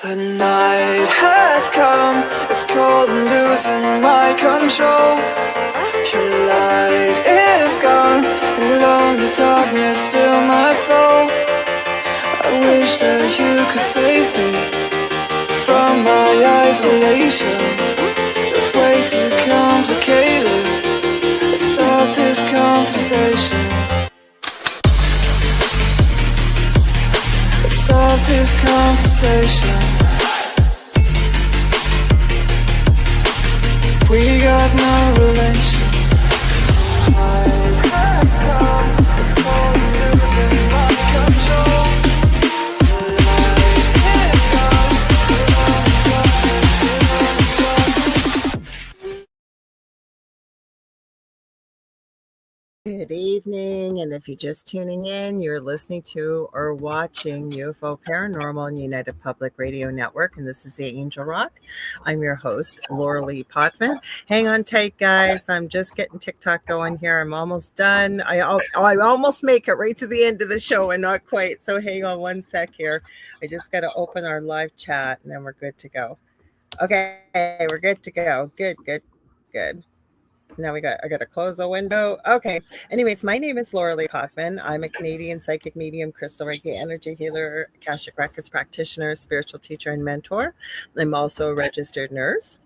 The night has come, it's cold and losing my control. Your light is gone, and lonely darkness fill my soul. I wish that you could save me from my isolation. It's way too complicated. Let's stop this conversation. Let's stop this conversation. We got no relation. Good evening, and if you're just tuning in, you're listening to or watching UFO Paranormal and United Public Radio Network, and this is the Angel Rock. I'm your host, Lorilei Potvin. Hang on tight, guys. I'm just getting TikTok going here. I'm almost done. I almost make it right to the end of the show, and not quite. So hang on one sec here. I just got to open our live chat, and then we're good to go. Okay, we're good to go. Good. Now I got to close the window. Okay. Anyways, my name is Lorilei Potvin. I'm a Canadian psychic medium, crystal Reiki energy healer, Akashic Records practitioner, spiritual teacher, and mentor. I'm also a registered nurse.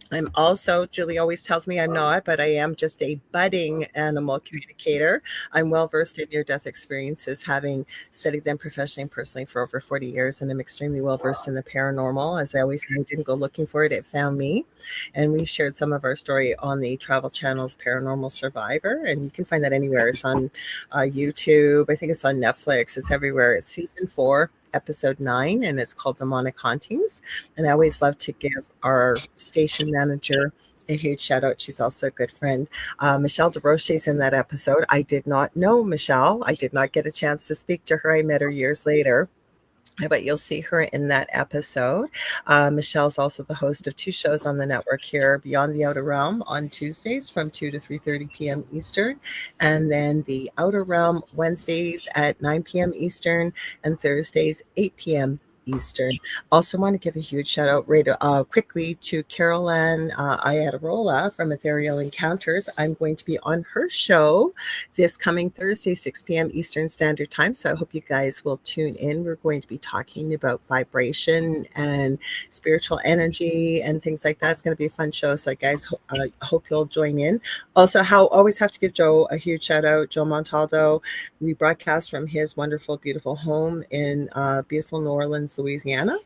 I'm also, Julie always tells me I'm not, but I am just a budding animal communicator. I'm well versed in near-death experiences, having studied them professionally and personally for over 40 years, and I'm extremely well versed in the paranormal. As I always say, I didn't go looking for it, it found me. And we've shared some of our story on the Travel Channel's Paranormal Survivor, and you can find that anywhere. It's on YouTube. I think it's on Netflix. It's everywhere. It's season 4. Episode 9, and it's called Demonic Hauntings. And I always love to give our station manager a huge shout out. She's also a good friend. Michelle DeRoche's in that episode. I did not know Michelle. I did not get a chance to speak to her. I met her years later. But you'll see her in that episode. Michelle's also the host of 2 shows on the network here, Beyond the Outer Realm on Tuesdays from 2 to 3:30 p.m. Eastern, and then the Outer Realm Wednesdays at 9 p.m. Eastern and Thursdays 8 p.m. Eastern. Also want to give a huge shout out quickly to Carol Ann Iadarola from Ethereal Encounters. I'm going to be on her show this coming Thursday, 6 p.m. Eastern Standard Time. So I hope you guys will tune in. We're going to be talking about vibration and spiritual energy and things like that. It's going to be a fun show. So guys, I hope you'll join in. Also, always have to give Joe a huge shout out, Joe Montaldo. We broadcast from his wonderful, beautiful home in beautiful New Orleans, Louisiana.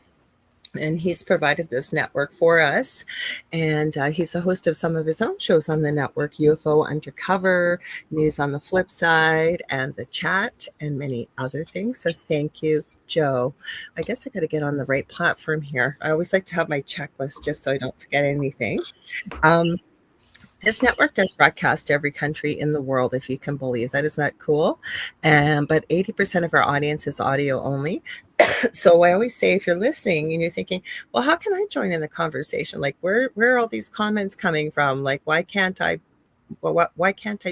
And he's provided this network for us. And he's a host of some of his own shows on the network, UFO Undercover, News on the Flip Side, and The Chat, and many other things. So thank you, Joe. I guess I got to get on the right platform here. I always like to have my checklist just so I don't forget anything. This network does broadcast to every country in the world, if you can believe that. Isn't that cool? But 80% of our audience is audio only. So I always say, if you're listening and you're thinking, well, how can I join in the conversation? Like, where are all these comments coming from? Like, why can't I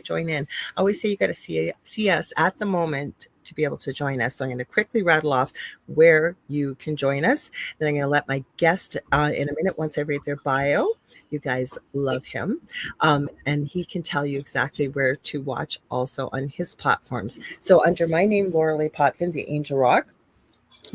join in? I always say you got to see us at the moment to be able to join us. So I'm going to quickly rattle off where you can join us. Then I'm going to let my guest in a minute, once I read their bio. You guys love him. And he can tell you exactly where to watch also on his platforms. So under my name, Lorilei Potvin, the Angel Rock,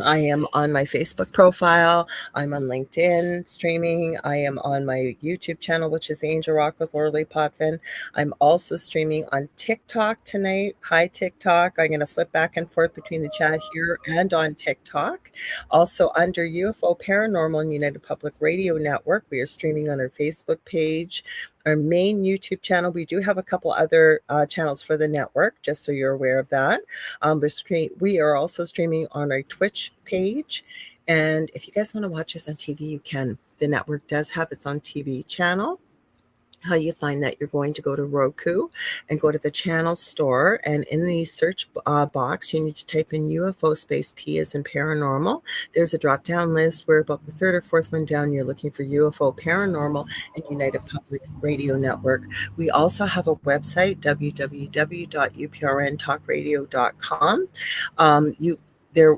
I am on my Facebook profile. I'm on LinkedIn streaming. I am on my YouTube channel, which is Angel Rock with Lorilei Potvin. I'm also streaming on TikTok tonight. Hi, TikTok. I'm going to flip back and forth between the chat here and on TikTok. Also under UFO Paranormal and United Public Radio Network, we are streaming on our Facebook page, our main YouTube channel. We do have a couple other channels for the network, just so you're aware of that. We are also streaming on our Twitch page. And if you guys want to watch us on TV, you can. The network does have its own TV channel. How you find that, you're going to go to Roku and go to the channel store, and in the search box you need to type in UFO space P as in paranormal. There's a drop down list where about the 3rd or 4th one down you're looking for UFO Paranormal and United Public Radio Network. We also have a website, www.uprntalkradio.com.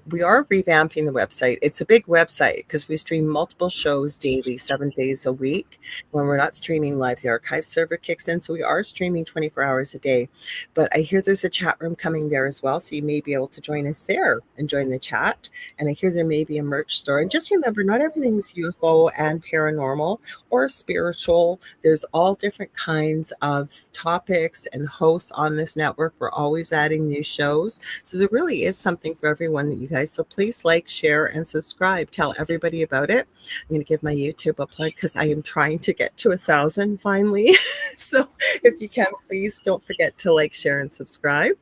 we are revamping the website. It's a big website because we stream multiple shows daily, 7 days a week. When we're not streaming live, the archive server kicks in, so we are streaming 24 hours a day. But I hear there's a chat room coming there as well, so you may be able to join us there and join the chat. And I hear there may be a merch store. And just remember, not everything's UFO and paranormal or spiritual. There's all different kinds of topics and hosts on this network. We're always adding new shows. So there really is something for everyone, you guys. So please like, share, and subscribe. Tell everybody about it. I'm going to give my YouTube a plug because I am trying to get to 1,000 finally. So if you can, please don't forget to like, share, and subscribe.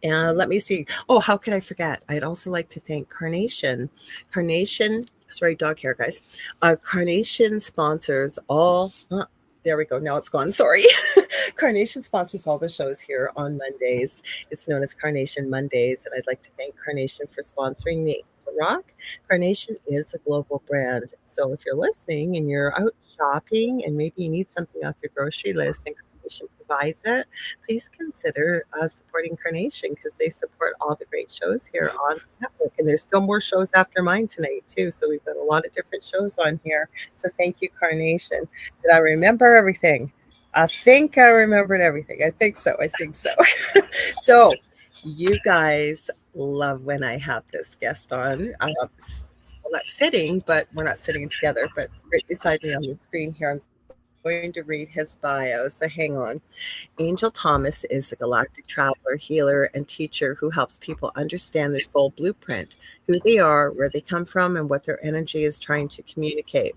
And let me see. Oh, how could I forget? I'd also like to thank Carnation. Carnation, sorry, dog hair, guys. Carnation sponsors all. There we go. Now it's gone. Sorry. Carnation sponsors all the shows here on Mondays. It's known as Carnation Mondays. And I'd like to thank Carnation for sponsoring me. Rock. Carnation is a global brand. So if you're listening and you're out shopping and maybe you need something off your grocery list and Carnation provides it, please consider supporting Carnation because they support all the great shows here on the network. And there's still more shows after mine tonight, too. So we've got a lot of different shows on here. So thank you, Carnation. Did I remember everything? I think I remembered everything. I think so. So you guys love when I have this guest on. Well, not sitting, but we're not sitting together, but right beside me on the screen here. I'm going to read his bio. So hang on. Angel Thomas is a galactic traveler, healer, and teacher who helps people understand their soul blueprint, who they are, where they come from, and what their energy is trying to communicate.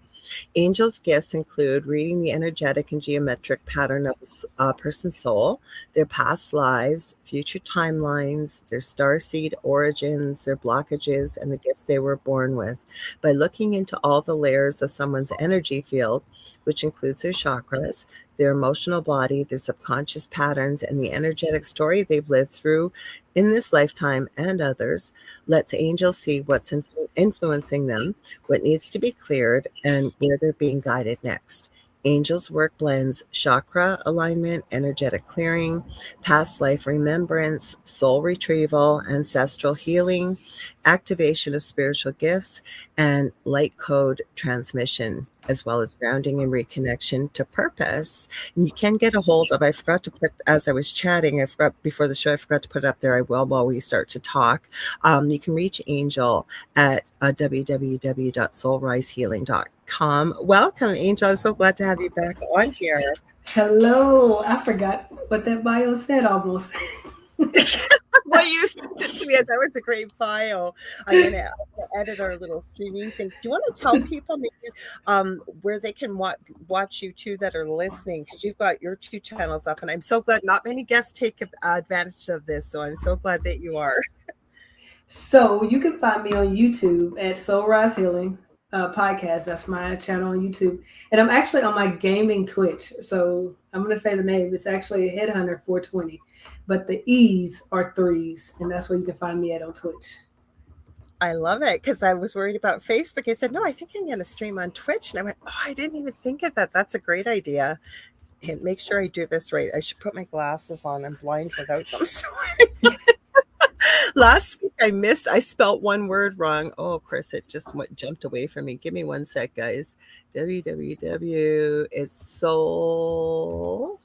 Angel's gifts include reading the energetic and geometric pattern of a person's soul, their past lives, future timelines, their starseed origins, their blockages, and the gifts they were born with. By looking into all the layers of someone's energy field, which includes their chakras, their emotional body, their subconscious patterns, and the energetic story they've lived through in this lifetime and others, lets angels see what's influencing them, what needs to be cleared, and where they're being guided next. Angels' work blends chakra alignment, energetic clearing, past life remembrance, soul retrieval, ancestral healing, activation of spiritual gifts, and light code transmission, as well as grounding and reconnection to purpose. And you can get a hold of, I forgot to put, as I was chatting, I forgot before the show, I forgot to put it up there. I will while we start to talk. You can reach Angel at www.soulrisehealing.com. Welcome, Angel. I'm so glad to have you back on here. Hello. I forgot what that bio said almost. Well, you sent it to me as that was a great bio. I'm going to edit our little streaming thing. Do you want to tell people maybe where they can watch you too that are listening? Because you've got your 2 channels up, and I'm so glad not many guests take advantage of this. So I'm so glad that you are. So you can find me on YouTube at Soul Rise Healing Podcast. That's my channel on YouTube. And I'm actually on my gaming Twitch. So I'm going to say the name. It's actually Headhunter 420. But the E's are 3s. And that's where you can find me at on Twitch. I love it because I was worried about Facebook. I said, no, I think I'm going to stream on Twitch. And I went, oh, I didn't even think of that. That's a great idea. And make sure I do this right. I should put my glasses on. I'm blind without them. Sorry. Last week I spelt one word wrong. Oh, Chris, it just jumped away from me. Give me one sec, guys. www. It's Soul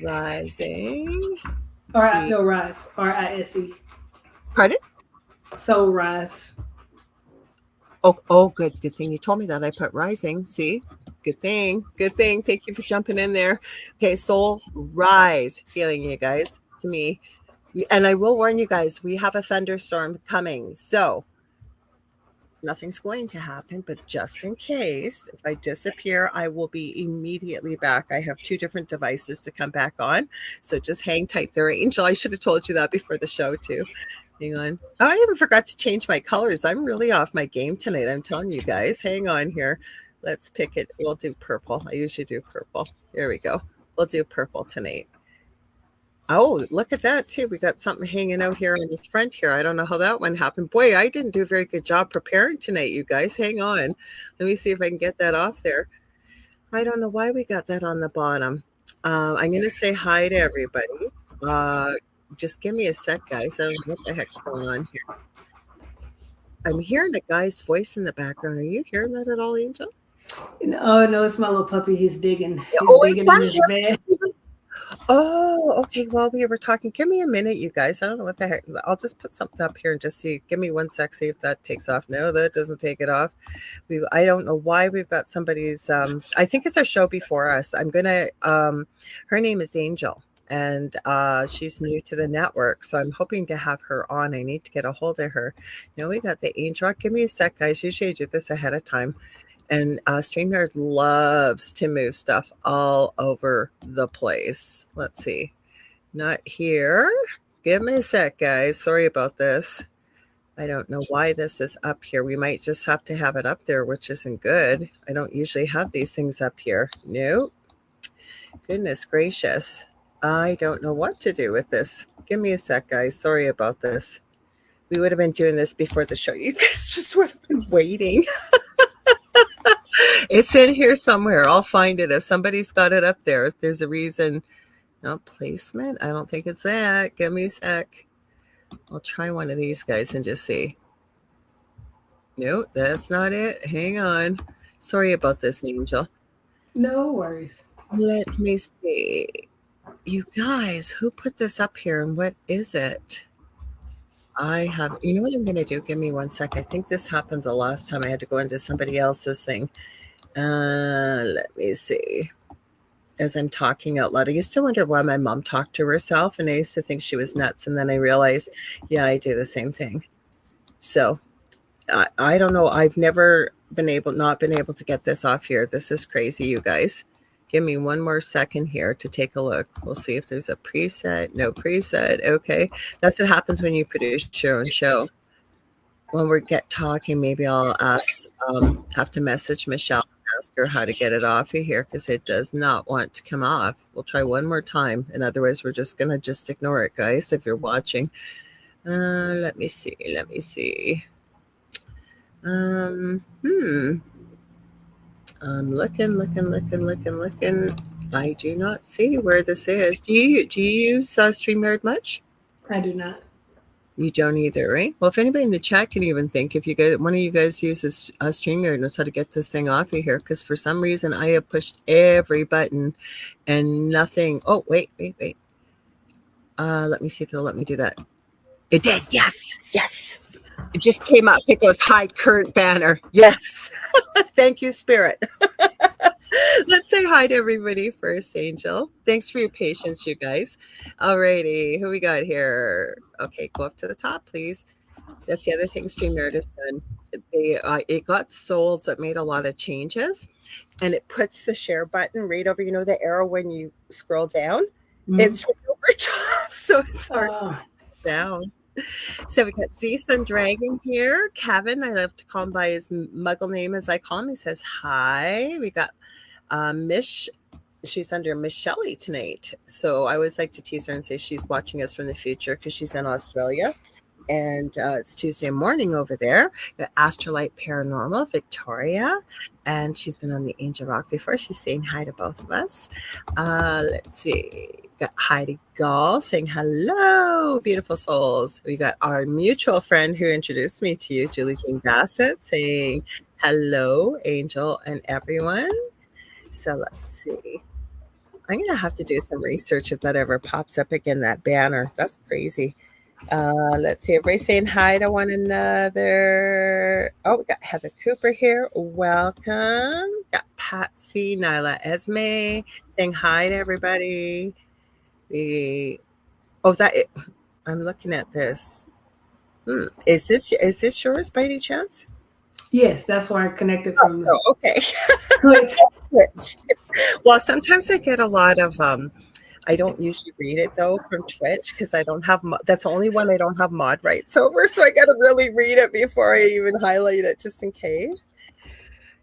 Rising. No, Rise. RISE. Pardon? Soul Rise. Oh, good thing you told me that. I put rising. See, good thing. Thank you for jumping in there. Okay, Soul Rise. Feeling you guys. It's me. And I will warn you guys, we have a thunderstorm coming. So nothing's going to happen, but just in case, if I disappear, I will be immediately back. I have 2 different devices to come back on. So just hang tight there, Angel. I should have told you that before the show too. Hang on. Oh, I even forgot to change my colors. I'm really off my game tonight. I'm telling you guys. Hang on here. Let's pick it. We'll do purple. I usually do purple. There we go. We'll do purple tonight. Oh, look at that too. We got something hanging out here on the front here. I don't know how that one happened. Boy, I didn't do a very good job preparing tonight, you guys. Hang on. Let me see if I can get that off there. I don't know why we got that on the bottom. I'm going to say hi to everybody. Just give me a sec, guys. I don't know what the heck's going on here. I'm hearing a guy's voice in the background. Are you hearing that at all, Angel? Oh no, it's my little puppy. He's digging. He's Oh, is digging in that his bed. him? Oh, okay. While we were talking, give me a minute, you guys. I don't know what the heck. I'll just put something up here and just see. Give me 1 sec, see if that takes off. No, that doesn't take it off. I don't know why we've got somebody's. I think it's our show before us. I'm gonna. Her name is Angel, and she's new to the network, so I'm hoping to have her on. I need to get a hold of her. No, we got the Angel. Give me a sec, guys. Usually I do this ahead of time. And StreamYard loves to move stuff all over the place. Let's see. Not here. Give me a sec, guys. Sorry about this. I don't know why this is up here. We might just have to have it up there, which isn't good. I don't usually have these things up here. Nope. Goodness gracious. I don't know what to do with this. Give me a sec, guys. Sorry about this. We would have been doing this before the show. You guys just would have been waiting. It's in here somewhere. I'll find it. If somebody's got it up there, if there's a reason. No placement. I don't think it's that. Give me a sec. I'll try one of these guys and just see. Nope, that's not it. Hang on. Sorry about this, Angel. No worries. Let me see. You guys, who put this up here and what is it? You know what I'm going to do? Give me 1 sec. I think this happened the last time I had to go into somebody else's thing. Let me see. As I'm talking out loud, I used to wonder why my mom talked to herself, and I used to think she was nuts. And then I realized, yeah, I do the same thing. So I don't know. I've never not been able to get this off here. This is crazy, you guys. Give me 1 more second here to take a look. We'll see if there's a preset. No preset. Okay. That's what happens when you produce your own show. When we get talking, maybe I'll have to message Michelle and ask her how to get it off of here because it does not want to come off. We'll try one more time. And otherwise, we're just going to just ignore it, guys, if you're watching. Let me see. I'm looking. I do not see where this is. Do you use StreamYard much? I do not. You don't either, right? Well, if anybody in the chat can even think, if one of you guys uses StreamYard knows how to get this thing off of here, because for some reason I have pushed every button and nothing. Oh, wait. Let me see if it'll let me do that. It did. Yes. It just came up. It goes hide current banner. Yes. Thank you, Spirit. Let's say hi to everybody first, Angel. Thanks for your patience, you guys. Alrighty, who we got here? Okay, go up to the top, please. That's the other thing StreamYard has done. It got sold, so it made a lot of changes. And it puts the share button right over, the arrow when you scroll down. Mm-hmm. It's right over top, so it's hard down. So we got Z-Sun Dragon here. Kevin, I love to call him by his muggle name as I call him. He says hi. We got she's under Miss Shelley tonight. So I always like to tease her and say she's watching us from the future because she's in Australia. And it's Tuesday morning over there. Got Astrolight Paranormal, Victoria. And she's been on the Angel Rock before. She's saying hi to both of us. Let's see. Got Heidi Gall saying hello, beautiful souls. We got our mutual friend who introduced me to you, Julie Jean Bassett, saying hello, Angel and everyone. So let's see. I'm going to have to do some research if that ever pops up again, that banner. That's crazy. Let's see. Everybody saying hi to one another. Oh, we got Heather Cooper here. Welcome. Got Patsy, Nyla Esme saying hi to everybody. I'm looking at this. Is this yours by any chance? Yes, that's where I connected from. Oh, okay. Twitch. Well, sometimes I get a lot of I don't usually read it though from Twitch because I don't have that's the only one I don't have mod rights over, so I got to really read it before I even highlight it just in case.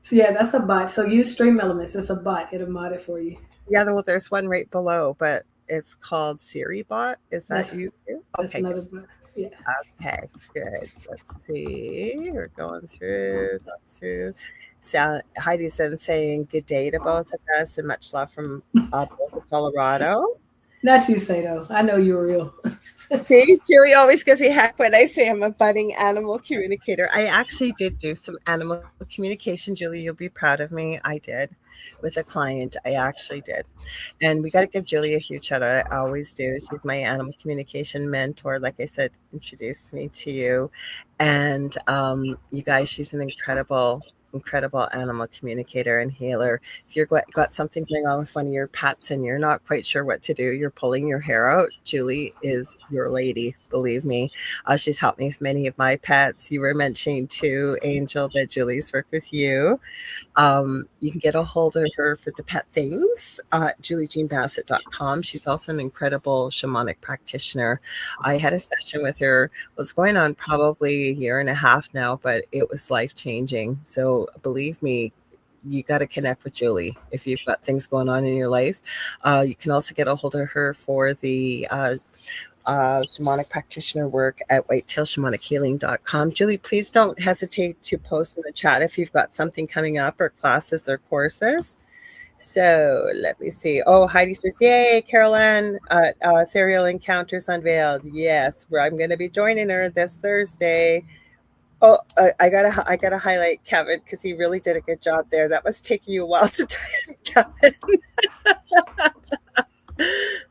So yeah, that's a bot. So use Stream Elements. It's a bot. It'll mod it for you. Yeah, well, there's one right below, but it's called Siri Bot. Is that you? That's another bot. Yeah. Okay, good. Let's see. We're going through. So Heidi's then saying good day to both of us and much love from Boulder, Colorado. Not you, Sato. I know you're real. See, Julie always gives me heck when I say I'm a budding animal communicator. I actually did do some animal communication, Julie. You'll be proud of me. I did with a client. I actually did. And we got to give Julie a huge shout out. I always do. She's my animal communication mentor. Like I said, introduced me to you. And you guys, she's an incredible animal communicator and healer. If you've got something going on with one of your pets and you're not quite sure what to do, you're pulling your hair out, Julie is your lady, believe me. She's helped me with many of my pets. You were mentioning too, Angel, that Julie's worked with you. You can get a hold of her for the pet things at juliejeanbassett.com. She's also an incredible shamanic practitioner. I had a session with her. It's going on probably a year and a half now, but it was life-changing. So believe me, you got to connect with Julie if you've got things going on in your life. You can also get a hold of her for the shamanic practitioner work at whitetailshamanichealing.com. Julie, please don't hesitate to post in the chat if you've got something coming up or classes or courses. So let me see. Oh, Heidi says, yay, Carolyn, Ethereal Encounters Unveiled. Yes, I'm going to be joining her this Thursday. Oh, I gotta highlight Kevin because he really did a good job there. That was taking you a while to type, Kevin.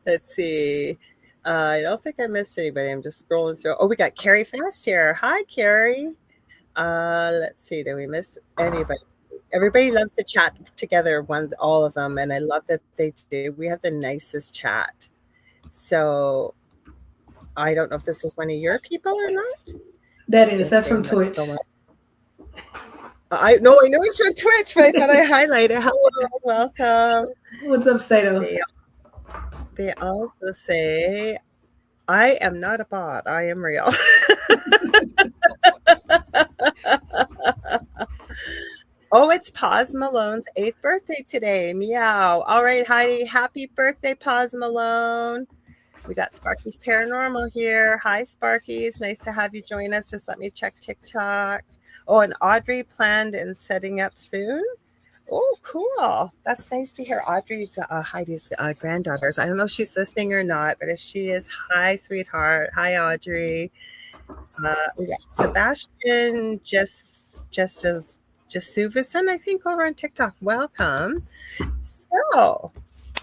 Let's see. I don't think I missed anybody. I'm just scrolling through. Oh, we got Carrie Fast here. Hi, Carrie. Let's see. Did we miss anybody? Everybody loves to chat together, all of them, and I love that they do. We have the nicest chat. So I don't know if this is one of your people or not. That's from Twitch. I know it's from Twitch, but I thought I highlighted. Hello, welcome. What's up, Sato? They also say, I am not a bot. I am real. Oh, it's Paz Malone's 8th birthday today. Meow. All right, Heidi. Happy birthday, Paz Malone. We got Sparky's Paranormal here. Hi, Sparky's. Nice to have you join us. Just let me check TikTok. Oh, and Audrey planned and setting up soon. Oh, cool. That's nice to hear. Audrey's Heidi's granddaughters. I don't know if she's listening or not, but if she is, hi, sweetheart. Hi, Audrey. We got Sebastian Jesuvison, I think, over on TikTok. Welcome. So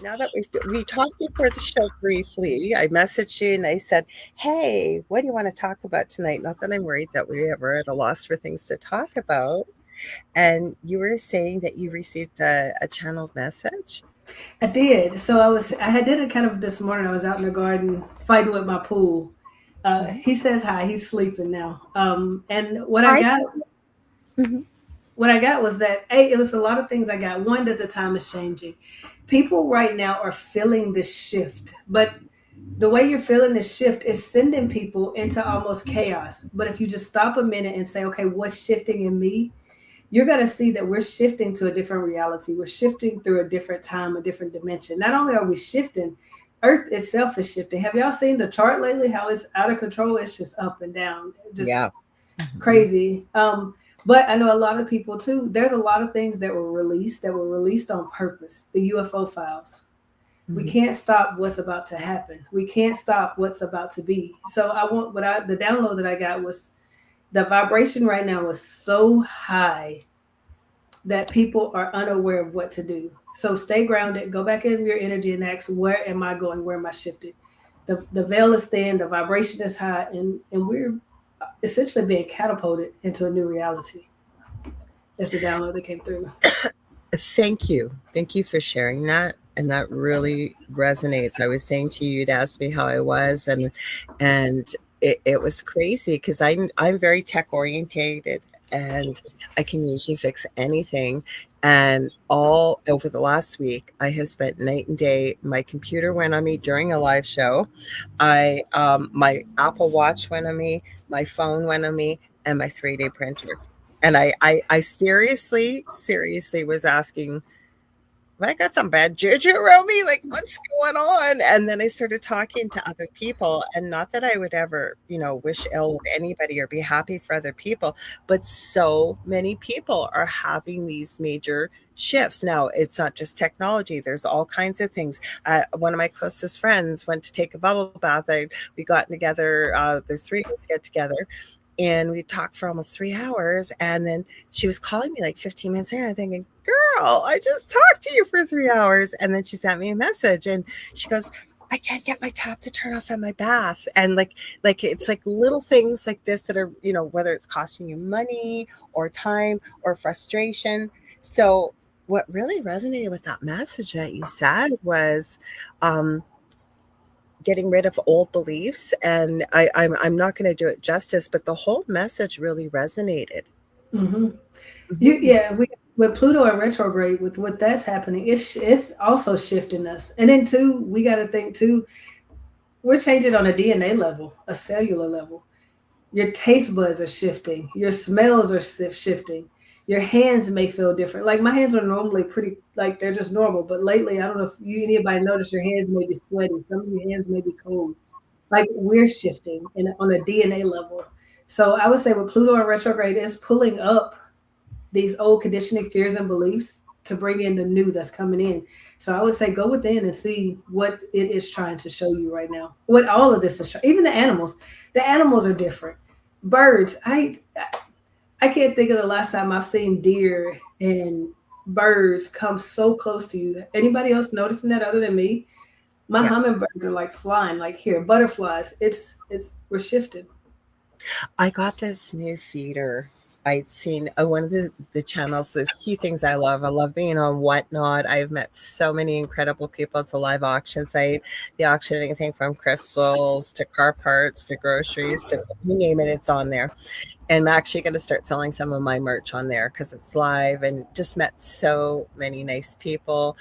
now that we talked before the show briefly, I messaged you and I said, hey, what do you want to talk about tonight? Not that I'm worried that we ever at a loss for things to talk about. And you were saying that you received a channeled message. I did. So I did it kind of this morning. I was out in the garden fighting with my pool. He says hi. He's sleeping now. And what I got, what I got was that it was a lot of things I got. One, that the time is changing. People right now are feeling this shift, but the way you're feeling this shift is sending people into almost chaos. But if you just stop a minute and say, okay, what's shifting in me? You're going to see that we're shifting to a different reality. We're shifting through a different time, a different dimension. Not only are we shifting, Earth itself is shifting. Have y'all seen the chart lately? How it's out of control? It's just up and down. Just crazy. But I know a lot of people too. There's a lot of things that were released on purpose. The UFO files. Mm-hmm. We can't stop what's about to happen. We can't stop what's about to be. So the download that I got was the vibration right now is so high that people are unaware of what to do. So stay grounded, go back in your energy and ask, where am I going? Where am I shifting? The veil is thin, the vibration is high, and we're essentially being catapulted into a new reality. That's the download that came through. Thank you. Thank you for sharing that. And that really resonates. I was saying to you, you'd asked me how I was, and it was crazy because I'm very tech orientated and I can usually fix anything. And all over the last week, I have spent night and day. My computer went on me during a live show. My Apple Watch went on me. My phone went on me, and my 3D printer. And I seriously was asking, I got some bad juju around me. Like, what's going on? And then I started talking to other people. And not that I would ever, wish ill of anybody or be happy for other people, but so many people are having these major shifts. Now, it's not just technology, there's all kinds of things. One of my closest friends went to take a bubble bath. We got together, there's three of us get together. And we talked for almost 3 hours. And then she was calling me like 15 minutes later. I'm thinking, girl, I just talked to you for 3 hours. And then she sent me a message and she goes, I can't get my tap to turn off in my bath. And like it's like little things like this that are, whether it's costing you money or time or frustration. So what really resonated with that message that you said was getting rid of old beliefs. And I'm not going to do it justice, but the whole message really resonated. Hmm. Mhm. With Pluto and retrograde, with what that's happening, it's also shifting us. And then too, we got to think too, we're changing on a DNA level, a cellular level. Your taste buds are shifting, your smells are shifting, your hands may feel different. Like my hands are normally pretty, like they're just normal, but lately I don't know if anybody noticed your hands may be sweaty, some of your hands may be cold. Like we're shifting on a DNA level. So I would say with Pluto and retrograde, it's pulling up these old conditioning, fears, and beliefs to bring in the new that's coming in. So I would say go within and see what it is trying to show you right now. What all of this is showing. Even the animals are different. Birds, I can't think of the last time I've seen deer and birds come so close to you. Anybody else noticing that other than me? My Yeah. hummingbirds are like flying, like here, butterflies. It's we're shifting. I got this new feeder. I'd seen one of the channels. There's a few things I love. I love being on Whatnot. I've met so many incredible people. It's a live auction site. They auction anything from crystals to car parts to groceries to you name it, it's on there. And I'm actually going to start selling some of my merch on there because it's live and just met so many nice people.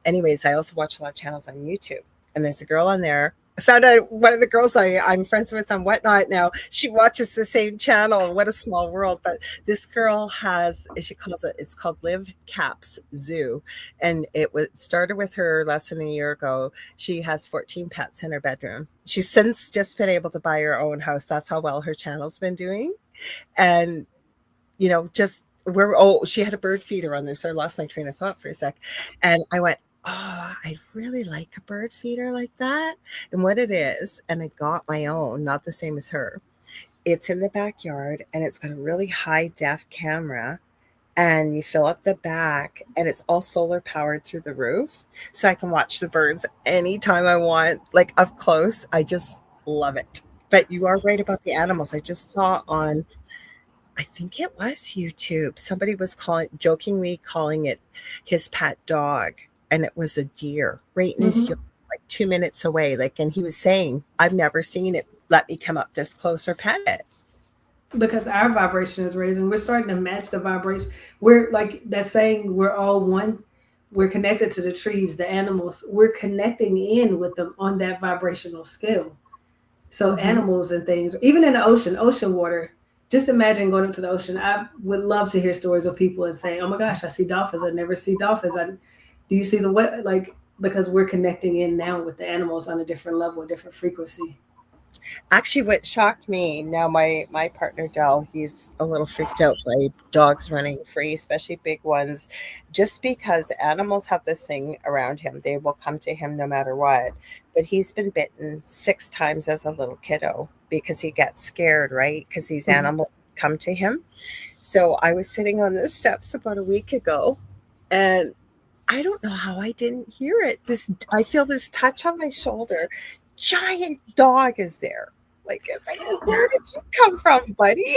Anyways, I also watch a lot of channels on YouTube, and there's a girl on there. I found out one of the girls I'm friends with on Whatnot now. She watches the same channel. What a small world! But this girl has, she calls it, it's called Live Caps Zoo, and it was started with her less than a year ago. She has 14 pets in her bedroom. She's since just been able to buy her own house. That's how well her channel's been doing. And just we're she had a bird feeder on there, so I lost my train of thought for a sec. And I went, oh, I really like a bird feeder like that. And what it is, and I got my own, not the same as her. It's in the backyard and it's got a really high def camera, and you fill up the back and it's all solar powered through the roof, so I can watch the birds anytime I want, like up close. I just love it. But you are right about the animals. I just saw on, I think it was YouTube. Somebody was jokingly calling it his pet dog, and it was a deer right in his yard, Hmm. like 2 minutes away. Like, and he was saying, "I've never seen it. Let me come up this close or pet it." Because our vibration is raising. We're starting to match the vibration. We're like that saying, we're all one. We're connected to the trees, the animals. We're connecting in with them on that vibrational scale. So Hmm. animals and things, even in the ocean water. Just imagine going up to the ocean. I would love to hear stories of people and saying, "Oh my gosh, I see dolphins. I never see dolphins. Do you see the what?" Like because we're connecting in now with the animals on a different level, a different frequency. Actually, what shocked me, now my partner Dell, he's a little freaked out by dogs running free, especially big ones, just because animals have this thing around him. They will come to him no matter what. But he's been bitten 6 times as a little kiddo because he gets scared, right? Because these Mhm. animals come to him. So I was sitting on the steps about a week ago, and I don't know how I didn't hear it. I feel this touch on my shoulder. Giant dog is there. Like, it's like, where did you come from, buddy?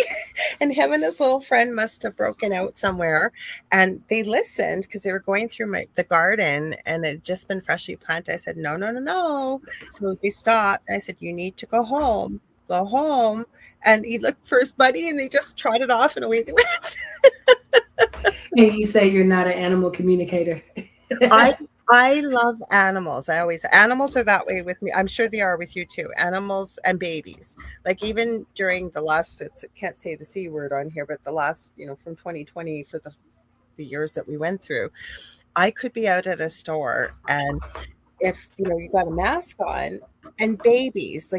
And him and his little friend must have broken out somewhere. And they listened because they were going through the garden, and it had just been freshly planted. I said, no, no, no, no. So they stopped. I said, you need to go home. Go home. And he looked for his buddy, and they just trotted off, and away they went. And you say you're not an animal communicator. I I love animals. Animals are that way with me. I'm sure they are with you too. Animals and babies. Like even during the last, can't say the C word on here, but the last, from 2020 for the the years that we went through. I could be out at a store, and if you got a mask on, and babies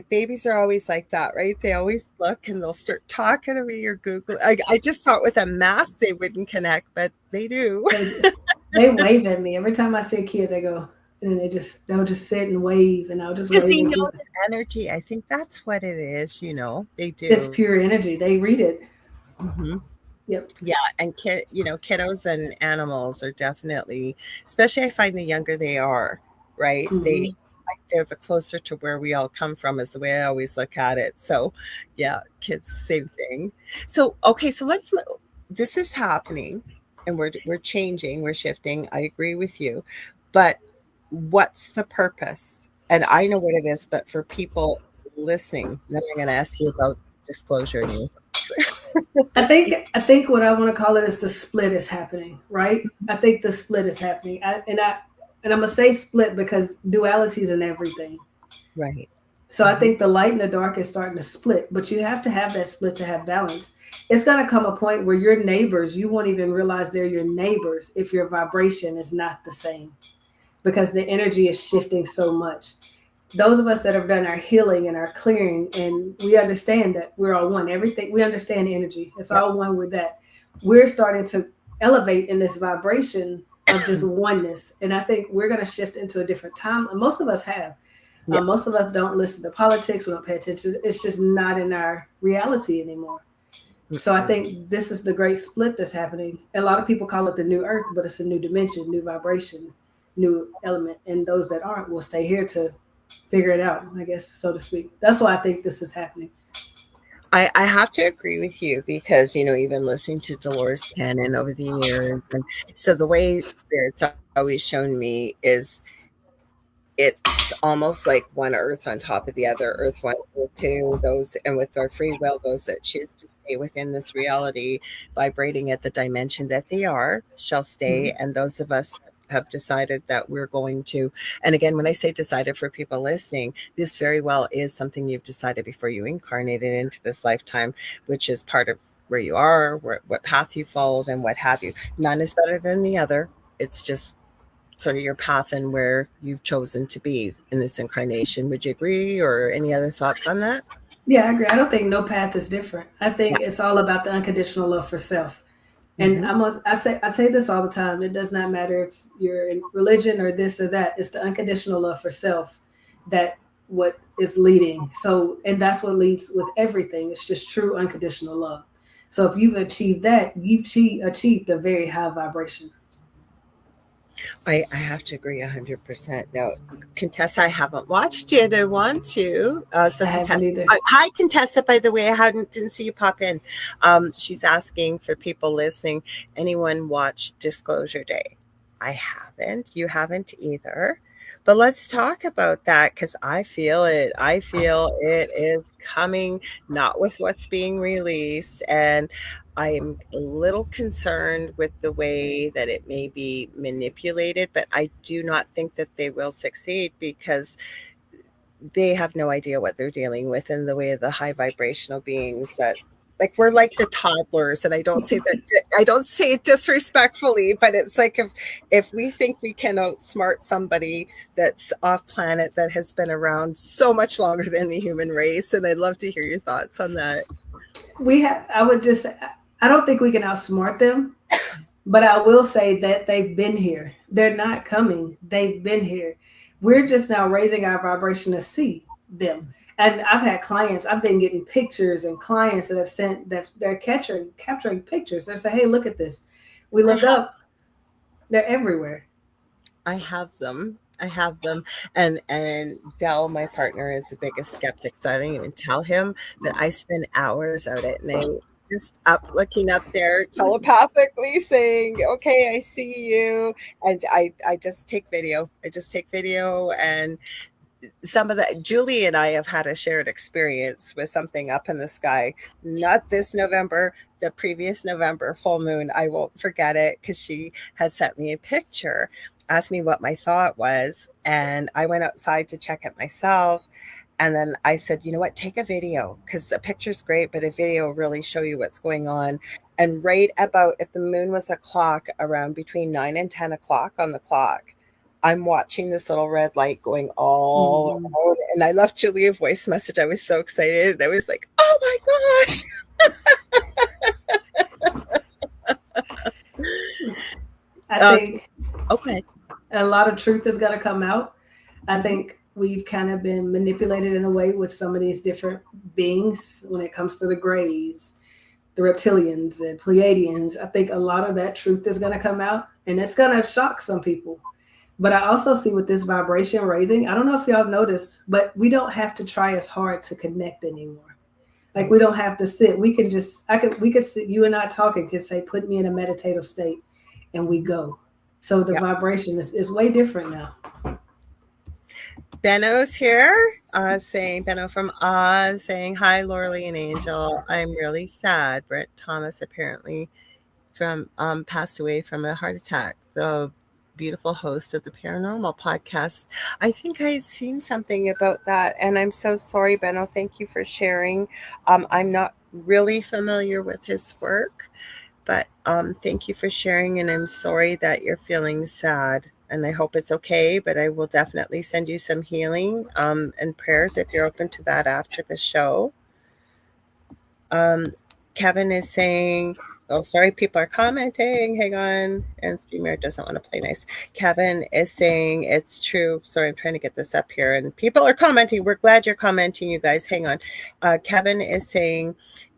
are always like that, right? They always look and they'll start talking to me or Google. I just thought with a mask they wouldn't connect, but they do. They wave at me every time I see a kid. They go, and then they'll just sit and wave, and I'll just Because wave they and know keep. the energy. I think that's what it is. They It's do. pure energy. They read it. Hmm. Yep. Yeah, and kiddos and animals are definitely, especially I find the younger they are, right? Hmm. They're the closer to where we all come from is the way I always look at it. So, yeah, kids, same thing. So, okay, so this is happening, and we're changing, we're shifting. I agree with you. But what's the purpose? And I know what it is, but for people listening, then I'm going to ask you about disclosure and your thoughts. I think what I want to call it is the split is happening, right? I think the split is happening. I'm gonna say split because duality is in everything. Right. So I Mhm. think the light and the dark is starting to split, but you have to have that split to have balance. It's gonna come a point where your neighbors, you won't even realize they're your neighbors if your vibration is not the same because the energy is shifting so much. Those of us that have done our healing and our clearing, and we understand that we're all one. Everything we understand energy. It's Yep. all one with that. We're starting to elevate in this vibration of just oneness. And I think we're going to shift into a different time. And most of us have. Yeah. Most of us don't listen to politics. We don't pay attention. It's just not in our reality anymore. So I Mm-mm. think this is the great split that's happening. A lot of people call it the new earth, but it's a new dimension, new vibration, new element. And those that aren't will stay here to figure it out, I guess, so to speak. That's why I think this is happening. I have to agree with you because, even listening to Dolores Cannon over the years, and so the way Spirit's always shown me is it's almost like one earth on top of the other, earth one, earth two, those, and with our free will, those that choose to stay within this reality, vibrating at the dimension that they are, shall stay. Mhm. And those of us that have decided that we're going to, and again, when I say decided for people listening, this very well is something you've decided before you incarnated into this lifetime, which is part of where you are, what path you followed, and what have you. None is better than the other. It's just sort of your path and where you've chosen to be in this incarnation. Would you agree, or any other thoughts on that? Yeah, I agree. I don't think no path is different. I Yeah. think it's all about the unconditional love for self. And Hmm. I say this all the time. It does not matter if you're in religion or this or that. It's the unconditional love for self that what is leading. So, and that's what leads with everything. It's just true unconditional love. So if you've achieved that, you've achieved a very high vibration. I have to agree 100%. Now, Contessa, I haven't watched it. I want to. So, I haven't Contessa, either. hi, Contessa. By the way, didn't see you pop in. She's asking for people listening. Anyone watch Disclosure Day? I haven't. You haven't either. But let's talk about that because I feel it. I feel it is coming, not with what's being released, and I'm a little concerned with the way that it may be manipulated, but I do not think that they will succeed because they have no idea what they're dealing with in the way of the high vibrational beings that like we're like the toddlers, and I don't say it disrespectfully, but it's like if we think we can outsmart somebody that's off planet that has been around so much longer than the human race. And I'd love to hear your thoughts on that. I would just, I don't think we can outsmart them. But I will say that they've been here. They're not coming. They've been here. We're just now raising our vibration to see them. And I've had clients, I've been getting pictures and clients that have sent that they're capturing pictures. They say, hey, look at this. We I look have up, they're everywhere. I have them. I have them. And Dell, my partner, is the biggest skeptic, so I don't even tell him, but I spend hours at it, and I just up looking up there telepathically saying, "Okay, I see you." And I just take video. I just take video, and some of the Julie and I have had a shared experience with something up in the sky. Not this November, the previous November full moon. I won't forget it because she had sent me a picture, asked me what my thought was, and I went outside to check it myself. And then I said, you know what, take a video, because a picture's great, but a video will really show you what's going on. And right about, if the moon was a clock, around between 9 and 10 o'clock on the clock, I'm watching this little red light going all Mhm. around. And I left Julie a voice message. I was so excited. I was like, oh my gosh. I Uh, think okay. a lot of truth is going to come out. I Mhm. think we've kind of been manipulated in a way with some of these different beings when it comes to the Greys, the reptilians, and Pleiadians. I think a lot of that truth is going to come out, and it's going to shock some people. But I also see with this vibration raising, I don't know if y'all noticed, but we don't have to try as hard to connect anymore. Like we don't have to sit. We can just we could sit, you and I talking could say, put me in a meditative state, and we go. So the Yeah. vibration is way different now. Benno's here, saying, Benno from Oz, saying, hi, Lorilei and Angel. I'm really sad. Brent Thomas apparently passed away from a heart attack. The beautiful host of the Paranormal Podcast. I think I had seen something about that, and I'm so sorry, Benno. Thank you for sharing. I'm not really familiar with his work, but thank you for sharing, and I'm sorry that you're feeling sad. And I hope it's okay, but I will definitely send you some healing and prayers if you're open to that after the show. Kevin is saying, oh, sorry, people are commenting. Hang on. And StreamYard doesn't want to play nice. Kevin is saying it's true. Sorry, I'm trying to get this up here. And people are commenting. We're glad you're commenting, you guys. Hang on. Kevin is saying,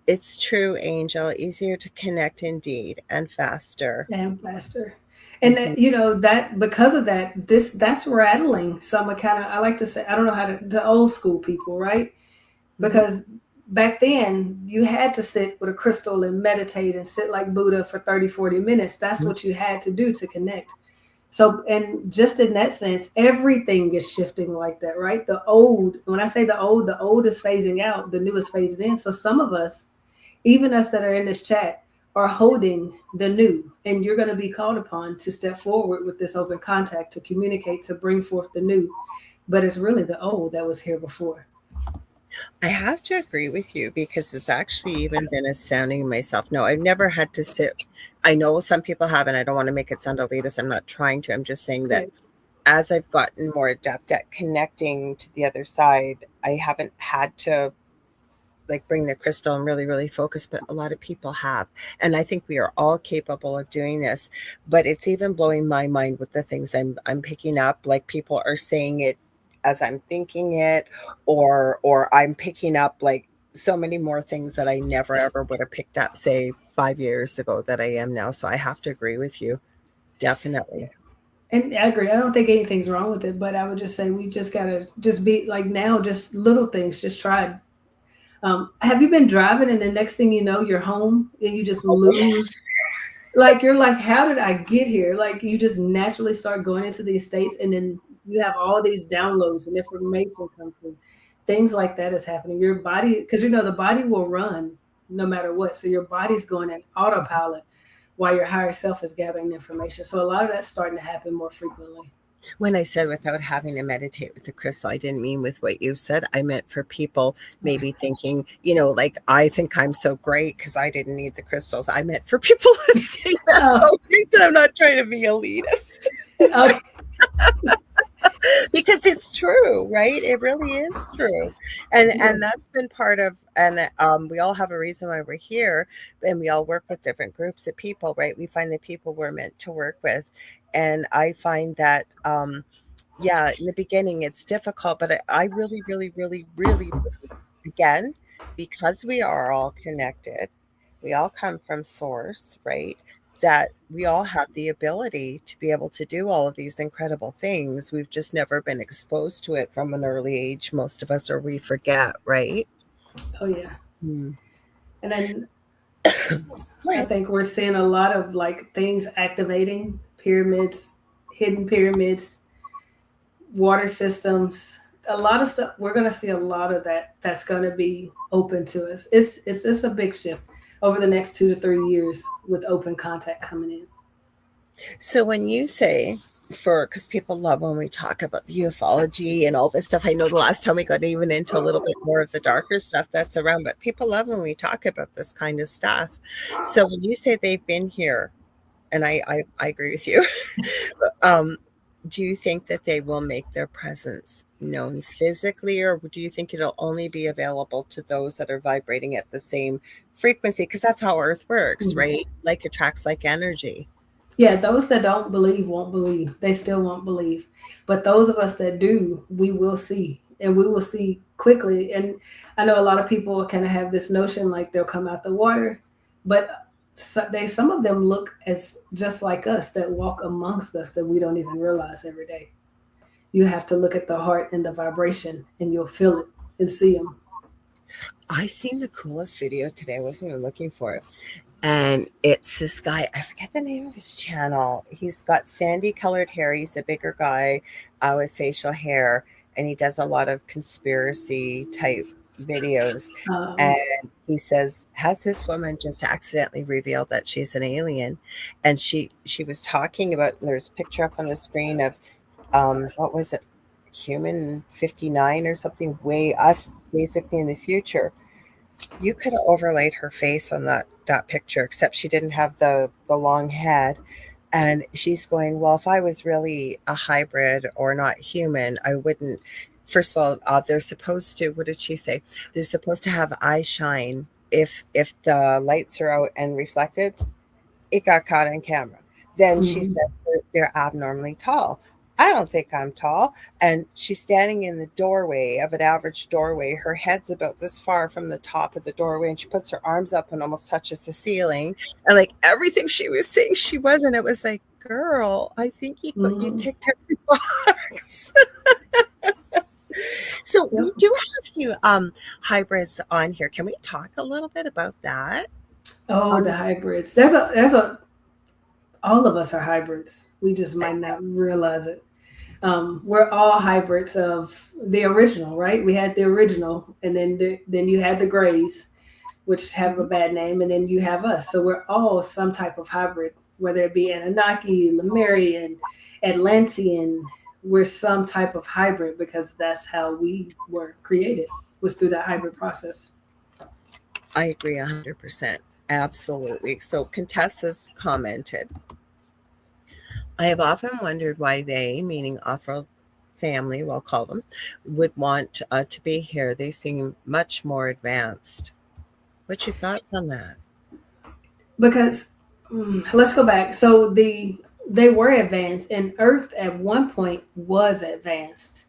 it's true, Angel. Easier to connect indeed, and faster. And faster. And Mhm. you know that because of that, that's rattling some kind of, I like to say, I don't know how to old school people, right? Mhm. Because back then you had to sit with a crystal and meditate and sit like Buddha for 30, 40 minutes. That's what you had to do to connect. So, and just in that sense, everything is shifting like that, right? The old, when I say the old is phasing out, the new is phasing in. So some of us, even us that are in this chat, are holding the new, and you're going to be called upon to step forward with this open contact to communicate, to bring forth the new. But it's really the old that was here before. I have to agree with you, because it's actually even been astounding myself. No, I've never had to sit. I know some people have, and I don't want to make it sound elitist. I'm not trying to. I'm just saying that Right. as I've gotten more adept at connecting to the other side, I haven't had to like bring the crystal and really, really focus, but a lot of people have. And I think we are all capable of doing this. But it's even blowing my mind with the things I'm picking up. Like people are saying it as I'm thinking it, or I'm picking up like so many more things that I never ever would have picked up, say 5 years ago, that I am now. So I have to agree with you. Yeah. Definitely. And I agree. I don't think anything's wrong with it, but I would just say we just gotta just be like now, just little things. Just try it. Have you been driving and the next thing you know, you're home and you just Oh, yes. lose? Like you're like, how did I get here? Like you just naturally start going into these states, and then you have all these downloads and information come through. Things like that is happening. Your body, because you know the body will run no matter what. So your body's going in autopilot while your higher self is gathering information. So a lot of that's starting to happen more frequently. When I said without having to meditate with the crystal, I didn't mean with what you said. I meant for people maybe thinking, like I think I'm so great because I didn't need the crystals. I meant for people to see that. Oh, So please, I'm not trying to be elitist. okay. Because it's true, right? It really is true. and Yeah. and that's been part of, and we all have a reason why we're here, and we all work with different groups of people, right? We find the people we're meant to work with. And I find that yeah, in the beginning it's difficult, but I really, really, really, really, again, because we are all connected, we all come from source, right? That we all have the ability to be able to do all of these incredible things. We've just never been exposed to it from an early age, most of us, or we forget, right? Oh yeah. Hmm. And then Go I ahead. think we're seeing a lot of like things activating pyramids, hidden pyramids, water systems, a lot of stuff. We're going to see a lot of that. That's going to be open to us. It's just a big shift over the next 2 to 3 years with open contact coming in. So when you say because people love when we talk about the ufology and all this stuff. I know the last time we got even into a little bit more of the darker stuff that's around, but people love when we talk about this kind of stuff. So when you say they've been here, and I agree with you, um, do you think that they will make their presence known physically, or do you think it'll only be available to those that are vibrating at the same frequency? Because that's how Earth works, Mhm. right? Like attracts like energy. Yeah, those that don't believe won't believe. They still won't believe. But those of us that do, we will see. And we will see quickly. And I know a lot of people kind of have this notion like they'll come out the water, but some of them look as just like us that walk amongst us that we don't even realize every day. You have to look at the heart and the vibration and you'll feel it and see them. I seen the coolest video today. I wasn't even looking for it. And it's this guy, I forget the name of his channel. He's got sandy colored hair. He's a bigger guy with facial hair, and he does a lot of conspiracy type videos. Um, And he says, has this woman just accidentally revealed that she's an alien? And she was talking about, there's a picture up on the screen of what was it? Human 59 or something, way us basically in the future. You could have overlaid her face on that picture, except she didn't have the long head. And she's going, well, if I was really a hybrid or not human, I wouldn't. First of all, they're supposed to. What did she say? They're supposed to have eye shine if the lights are out and reflected. It got caught on camera. Then she mhm, says they're abnormally tall. I don't think I'm tall. And she's standing in the doorway of an average doorway. Her head's about this far from the top of the doorway, and she puts her arms up and almost touches the ceiling. And like everything she was saying, she wasn't. It was like, girl, I think you mhm. ticked every box. So Yep. we do have a few hybrids on here. Can we talk a little bit about that? Oh, the On hybrids. There's a all of us are hybrids. We just might not realize it. We're all hybrids of the original, right? We had the original, and then you had the Greys, which have a bad name, and then you have us. So we're all some type of hybrid, whether it be Anunnaki, Lemurian, Atlantean. We're some type of hybrid because that's how we were created, was through that hybrid process. I agree 100%. Absolutely. So Contessa's commented, I have often wondered why they, meaning Afro family, we'll call them, would want to be here. They seem much more advanced. What's your thoughts on that? Because let's go back. So they were advanced, and Earth at one point was advanced.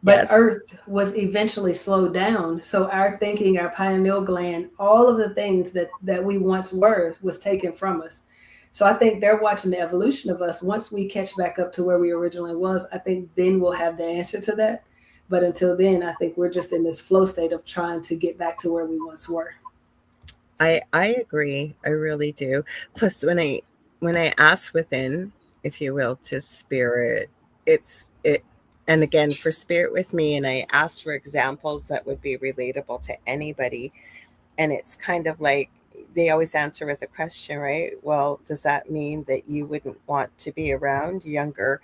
But Yes, Earth was eventually slowed down. So our thinking, our pineal gland, all of the things that we once were was taken from us. So I think they're watching the evolution of us. Once we catch back up to where we originally was, I think then we'll have the answer to that. But until then, I think we're just in this flow state of trying to get back to where we once were. I agree. I really do. Plus, when I ask within, if you will, to spirit, it. And again, for spirit with me, and I ask for examples that would be relatable to anybody. And it's kind of like they always answer with a question, right? Well, does that mean that you wouldn't want to be around younger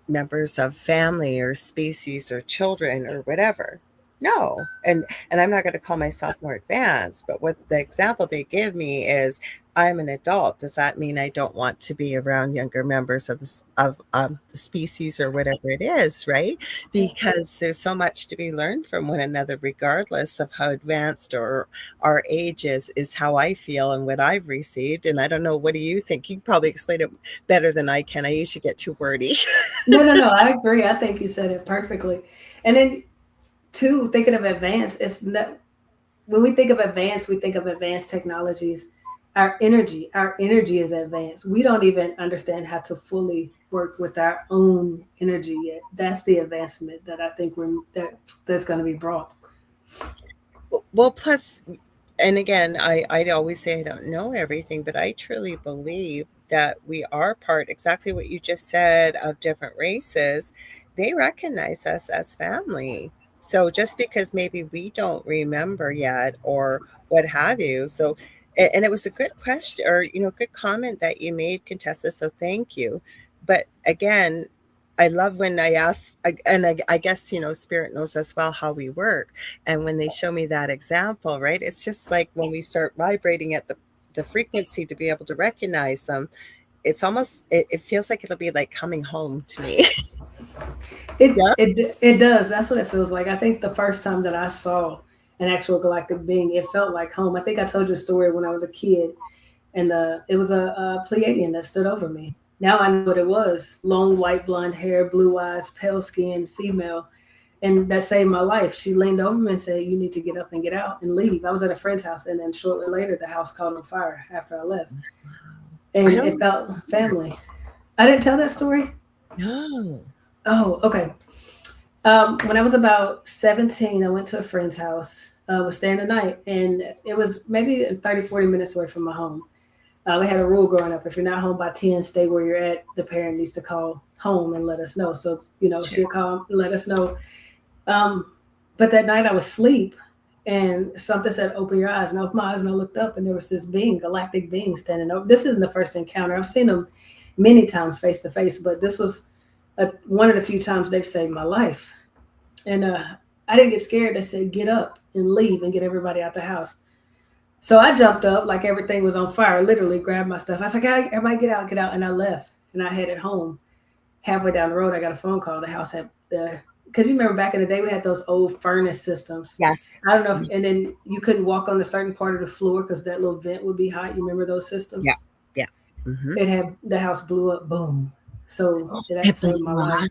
members of family or species or children or whatever? No. And I'm not going to call myself more advanced, but what the example they give me is I'm an adult. Does that mean I don't want to be around younger members of the species or whatever it is, right? Because there's so much to be learned from one another, regardless of how advanced or our age is how I feel and what I've received. And I don't know, what do you think? You can probably explain it better than I can. I usually get too wordy. No, no, no. I agree. I think you said it perfectly. And then two, thinking of advanced, it's not when we think of advanced, we think of advanced technologies. Our energy is advanced. We don't even understand how to fully work with our own energy yet. That's the advancement that I think that's going to be brought. Well, plus, and again, I always say I don't know everything, but I truly believe that we are part, exactly what you just said, of different races. They recognize us as family. So just because maybe we don't remember yet or what have you. So, and it was a good question, or good comment that you made, Contessa. So thank you. But again, I love when I ask, and I guess, spirit knows as well how we work. And when they show me that example, right, it's just like when we start vibrating at the frequency to be able to recognize them, it's almost, it feels like it'll be like coming home to me. It Yeah. it it does. That's what it feels like. I think the first time that I saw an actual galactic being, it felt like home. I think I told you a story when I was a kid, and it was a Pleiadian that stood over me. Now I know what it was: long white blonde hair, blue eyes, pale skin, female, and that saved my life. She leaned over me and said, "You need to get up and get out and leave." I was at a friend's house, and then shortly later, the house caught on fire after I left, I and don't it felt know. family. I didn't tell that story. No. Oh, okay. When I was about 17, I went to a friend's house, was staying the night, and it was maybe 30, 40 minutes away from my home. We had a rule growing up: if you're not home by 10, stay where you're at. The parent needs to call home and let us know. So, Sure. she'd call and let us know. Um, but that night I was asleep, and something said, "Open your eyes." And I opened my eyes and I looked up, and there was this being, galactic being, standing over. This isn't the first encounter. I've seen them many times face to face, but this was one of the few times they've saved my life. And I didn't get scared. They said, "Get up and leave and get everybody out the house." So I jumped up like everything was on fire, literally grabbed my stuff. I was like, "Hey, everybody get out, get out." And I left and I headed home. Halfway down the road, I got a phone call. The house had because you remember back in the day, we had those old furnace systems. Yes. I don't know if, and then you couldn't walk on a certain part of the floor because that little vent would be hot. You remember those Yeah. systems? Yeah. Mm-hmm. It had, the house blew up, boom. So Oh, it it saved my blew life. up.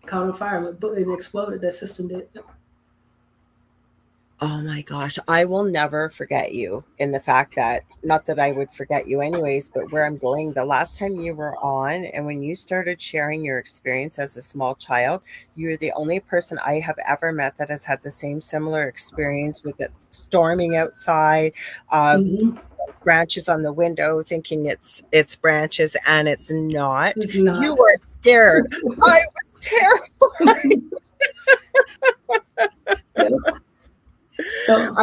It caught on fire, it exploded. That system did. Oh my gosh, I will never forget you in the fact that, not that I would forget you anyways, but where I'm going, the last time you were on and when you started sharing your experience as a small child, you're the only person I have ever met that has had the same similar experience with it storming outside, uh, Mm-hmm. branches on the window, thinking it's branches and it's not. It's You not. were scared. I was terrified. Yep. So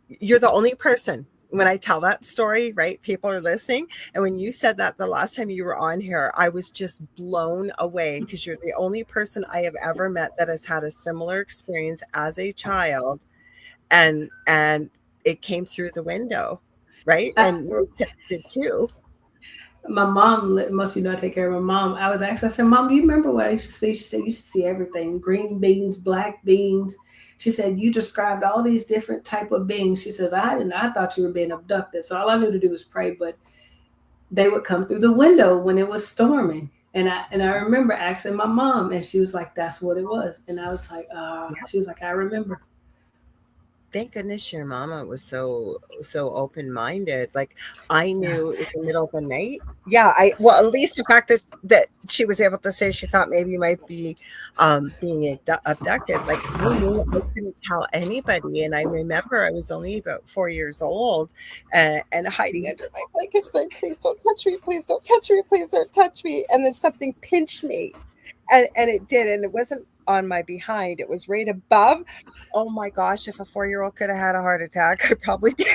You're the only person when I tell that story, right? People are listening. And when you said that the last time you were on here, I was just blown away because you're the only person I have ever met that has had a similar experience as a child, and it came through the window, right? I, And you did too. my mom, most of you know I take care of my mom. I was asked, I said, "Mom, do you remember what I used to see?" She said, "You used to see everything: green beans, black beans." She said, "You described all these different type of beings." She says, "I didn't. I thought you were being abducted. So all I knew to do was pray." But they would come through the window when it was storming. And I remember asking my mom, and she was like, "That's what it was." And I was like, she was like, "I remember." Thank goodness your mama was so open-minded. Like, I knew it was the middle of the night. Yeah, I well, at least the fact that she was able to say she thought maybe you might be being abducted. Like, I knew I couldn't tell anybody, and I remember I was only about 4 years old, and hiding under my blankets, going, "Please don't touch me! Please don't touch me! Please don't touch me!" And then something pinched me, and it did, and it wasn't on my behind; it was right above. Oh my gosh, if a 4-year-old could have had a heart attack, I probably did.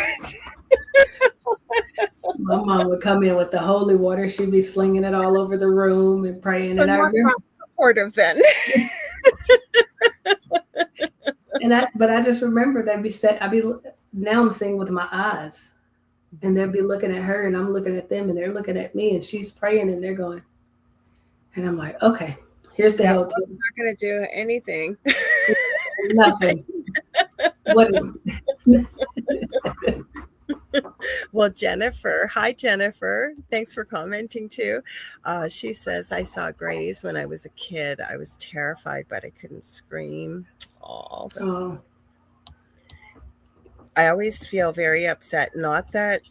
My mom would come in with the holy water. She'd be slinging it all over the room and praying. So And I not remember, that supportive then. but I just remember they'd be now I'm seeing with my eyes, and they'd be looking at her, and I'm looking at them, and they're looking at me, and she's praying, and they're going, and I'm like, okay, here's the Yeah, hell well, tip. I'm not gonna do anything. Nothing. What? Well, Jennifer, hi Jennifer. Thanks for commenting too. She says, I saw grays when I was a kid. I was terrified, but I couldn't scream. Oh, that's Oh, I always feel very upset. Not that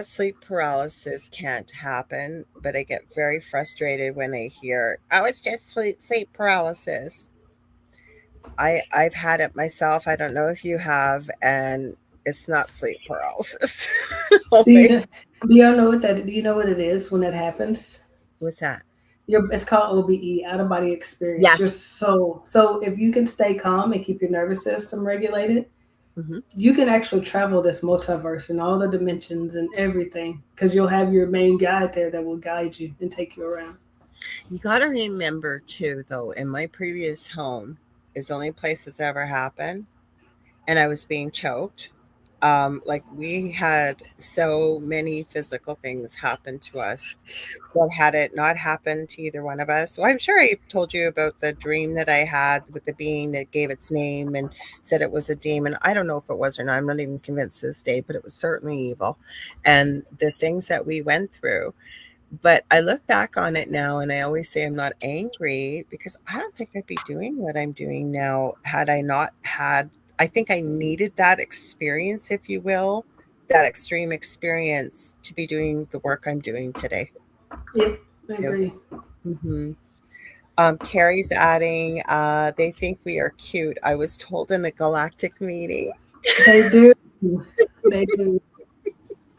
sleep paralysis can't happen, but I get very frustrated when I hear, "Oh, it's just sleep paralysis." I've had it myself. I don't know if you have, and it's not sleep paralysis. Oh do you my, know? Do y'all know what that? Do you know what it is when that happens? what's that? It's called OBE, out of body experience. You're Yes. so if you can stay calm and keep your nervous system regulated, Hmm. you can actually travel this multiverse and all the dimensions and everything because you'll have your main guide there that will guide you and take you around. You got to remember too, though, in my previous home is the only place this ever happened, and I was being choked. Like we had so many physical things happen to us that had it not happened to either one of us. So I'm sure I told you about the dream that I had with the being that gave its name and said it was a demon. I don't know if it was or not. I'm not even convinced to this day, but it was certainly evil. And the things that we went through. But I look back on it now and I always say I'm not angry because I don't think I'd be doing what I'm doing now had I not had, I think I needed that experience, if you will, that extreme experience to be doing the work I'm doing today. Yep, I Yep. agree. Mm-hmm. Carrie's adding, they think we are cute. I was told in a galactic meeting. They do. They do.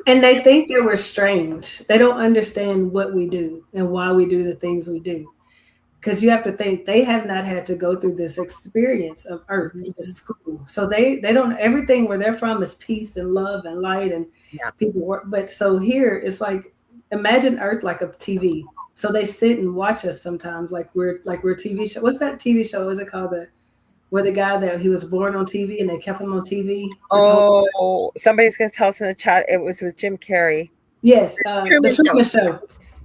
And they think that we're strange. They don't understand what we do and why we do the things we do. Because you have to think they have not had to go through this experience of Earth, this school. So they don't, everything where they're from is peace and love and light and Yeah. people work. But so here it's like imagine Earth like a TV. So they sit and watch us sometimes like we're TV show. What's that TV show? What's it called? Where the guy that he was born on TV and they kept him on TV. Oh, somebody's going to tell us in the chat. It was with Jim Carrey. Yes, Truman the Truman Show.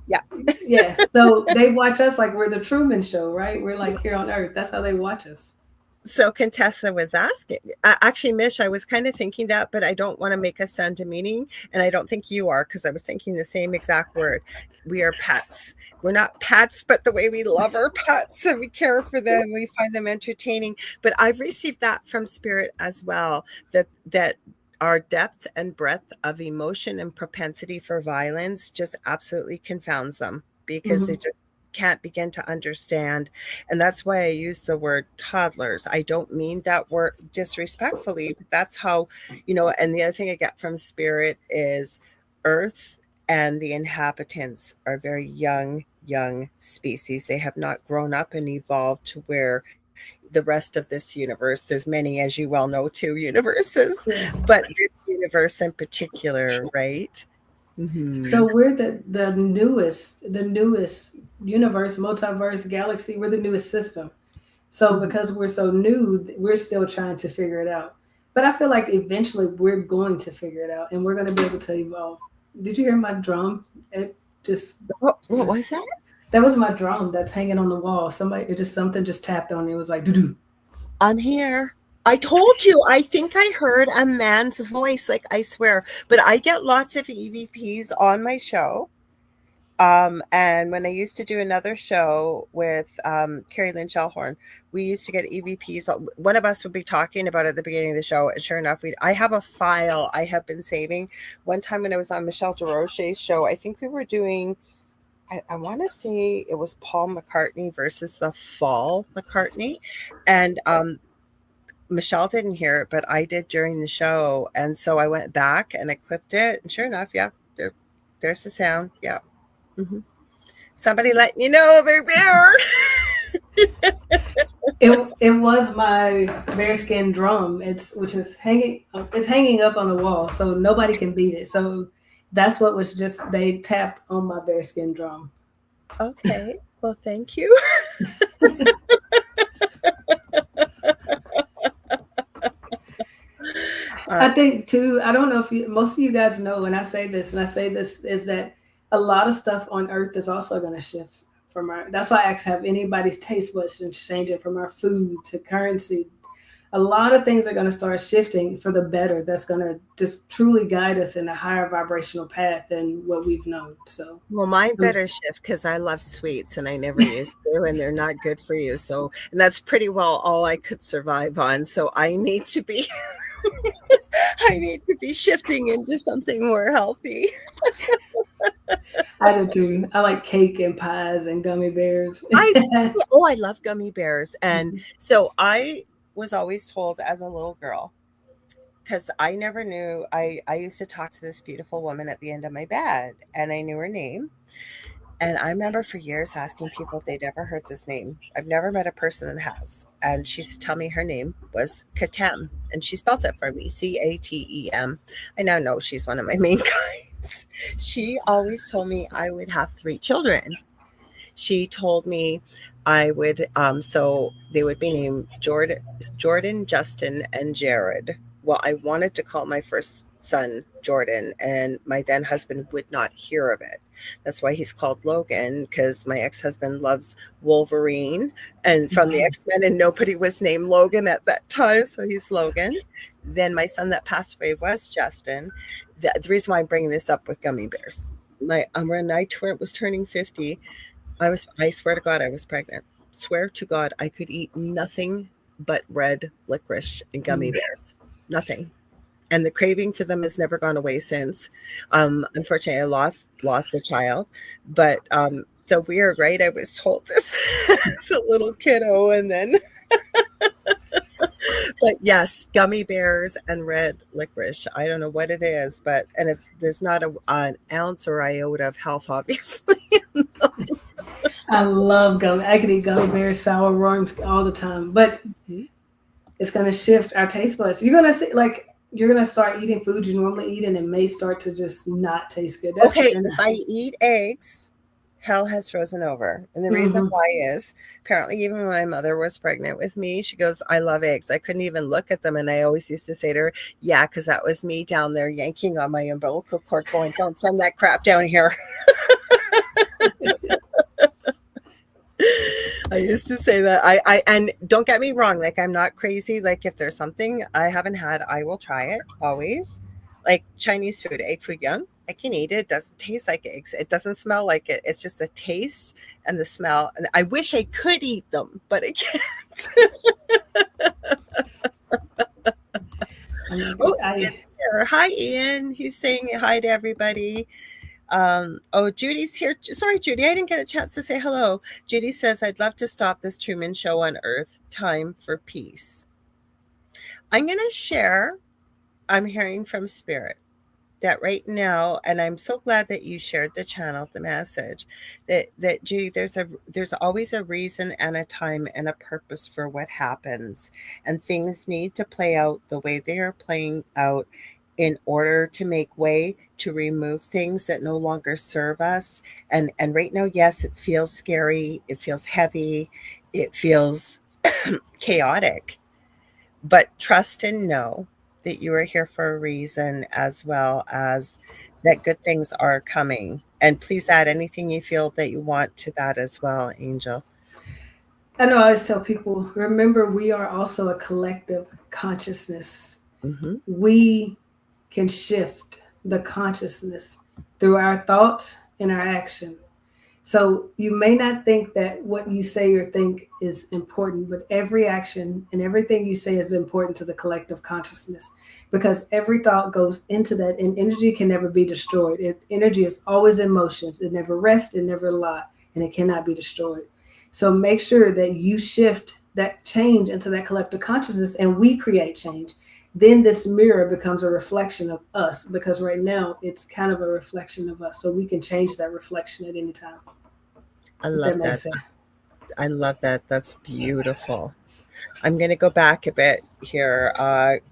Yeah. Yeah. So they watch us like we're the Truman Show, right? We're like here on Earth. That's how they watch us. So Contessa was asking, actually, Mish, I was kind of thinking that, but I don't want to make us sound demeaning. And I don't think you are, because I was thinking the same exact word. We are pets. We're not pets, but the way we love our pets and we care for them, we find them entertaining. But I've received that from Spirit as well, that our depth and breadth of emotion and propensity for violence just absolutely confounds them because they just can't begin to understand. And that's why I use the word toddlers. I don't mean that word disrespectfully, but that's how, and the other thing I get from Spirit is Earth and the inhabitants are very young species. They have not grown up and evolved to where the rest of this universe, there's many, as you well know, two universes, but this universe in particular, right? Mm-hmm. So we're the newest universe, multiverse, galaxy. We're the newest system. So because we're so new, we're still trying to figure it out. But I feel like eventually we're going to figure it out, and we're going to be able to evolve. Did you hear my drum? It just what was that? That was my drum that's hanging on the wall. Something just tapped on it. It was like doo doo. I'm here. I told you, I think I heard a man's voice, like I swear, but I get lots of EVPs on my show. And when I used to do another show with Carrie Lynn Shellhorn, we used to get EVPs. One of us would be talking about it at the beginning of the show, and sure enough, I have a file I have been saving. One time when I was on Michelle DeRoche's show, I think we were doing, I want to say it was Paul McCartney versus the Fall McCartney, and Michelle didn't hear it, but I did during the show. And so I went back and I clipped it. And sure enough, yeah, there's the sound. Yeah. Mm-hmm. Somebody letting you know they're there. It was my bearskin drum. It's hanging up on the wall, so nobody can beat it. So that's what was just, they tapped on my bearskin drum. Okay. Well, thank you. I think too, I don't know if most of you guys know when I say this, is that a lot of stuff on Earth is also going to shift from that's why I ask, have anybody's taste buds changing from our food to currency? A lot of things are going to start shifting for the better. That's going to just truly guide us in a higher vibrational path than what we've known. So, well, mine better shift because I love sweets and I never used to, and they're not good for you. So, and that's pretty well all I could survive on. So I need to be, shifting into something more healthy. I do too. I like cake and pies and gummy bears. I love gummy bears. And so I was always told as a little girl, because I never knew, I used to talk to this beautiful woman at the end of my bed and I knew her name. And I remember for years asking people if they'd ever heard this name. I've never met a person that has. And she used to tell me her name was Katem. And she spelled it for me, Catem. I now know she's one of my main guides. She always told me I would have 3 children. She told me I would, so they would be named Jordan, Justin, and Jared. Well, I wanted to call my first son Jordan, and my then husband would not hear of it. That's why he's called Logan, because my ex husband loves Wolverine and from the X Men, and nobody was named Logan at that time. So he's Logan. Then my son that passed away was Justin. The reason why I'm bringing this up with gummy bears, when I was turning 50, I swear to God, I was pregnant. Swear to God, I could eat nothing but red licorice and gummy bears. Nothing. And the craving for them has never gone away since. Unfortunately, I lost a child, but so weird, right? I was told this as a little kiddo, and then, but yes, gummy bears and red licorice. I don't know what it is, but there's not an ounce or iota of health, obviously. I love gummy. I could eat gummy bears, sour worms all the time, but it's going to shift our taste buds. You're going to see, like, you're going to start eating food you normally eat, and it may start to just not taste good. That's Okay, if I eat eggs, hell has frozen over. And the reason why is apparently even when my mother was pregnant with me, she goes, I love eggs. I couldn't even look at them. And I always used to say to her, yeah, because that was me down there yanking on my umbilical cord going, don't send that crap down here. I used to say that. And don't get me wrong, like I'm not crazy. Like if there's something I haven't had, I will try it always. Like Chinese food, egg foo young, I can eat it. It doesn't taste like eggs. It doesn't smell like it. It's just the taste and the smell. And I wish I could eat them, but I can't. Hi, Ian. He's saying hi to everybody. Judy's here. Sorry, Judy, I didn't get a chance to say hello. Judy says, I'd love to stop this Truman Show on Earth. Time for peace. I'm going to share. I'm hearing from Spirit that right now, and I'm so glad that you shared the channel, the message that Judy, there's always a reason and a time and a purpose for what happens, and things need to play out the way they are playing out in order to make way to remove things that no longer serve us. And right now, yes, it feels scary, it feels heavy, it feels chaotic, but trust and know that you are here for a reason, as well as that good things are coming. And please add anything you feel that you want to that as well, Angel. I know I always tell people, remember, we are also a collective consciousness. We can shift the consciousness through our thoughts and our action. So you may not think that what you say or think is important, but every action and everything you say is important to the collective consciousness, because every thought goes into that, and energy can never be destroyed. Energy is always in motion. It never rests, it never lies, and it cannot be destroyed. So make sure that you shift that change into that collective consciousness, and we create change. Then this mirror becomes a reflection of us, because right now it's kind of a reflection of us. So we can change that reflection at any time. I love that. I love that. That's beautiful. I'm going to go back a bit here.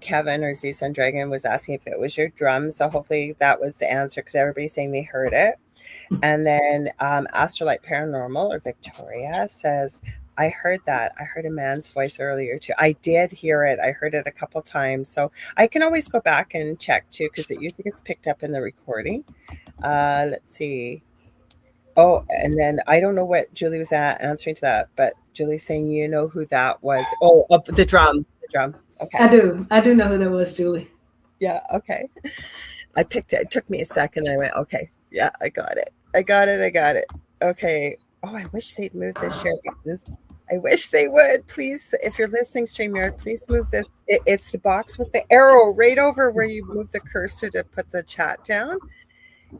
Kevin or Z Sun Dragon was asking if it was your drum. So hopefully that was the answer, because everybody's saying they heard it. And then Astrolight Paranormal or Victoria says, I heard that. I heard a man's voice earlier too. I did hear it. I heard it a couple times. So I can always go back and check too, because it usually gets picked up in the recording. Let's see. Oh, and then I don't know what Julie was answering to that, but Julie's saying, you know who that was. Oh, the drum. The drum. Okay. I do know who that was, Julie. Yeah, okay. I picked it. It took me a second. I went, okay. Yeah, I got it. I got it. Okay. Oh, I wish they'd move this share button. I wish they would. Please, if you're listening, StreamYard, please move this. It's the box with the arrow right over where you move the cursor to put the chat down.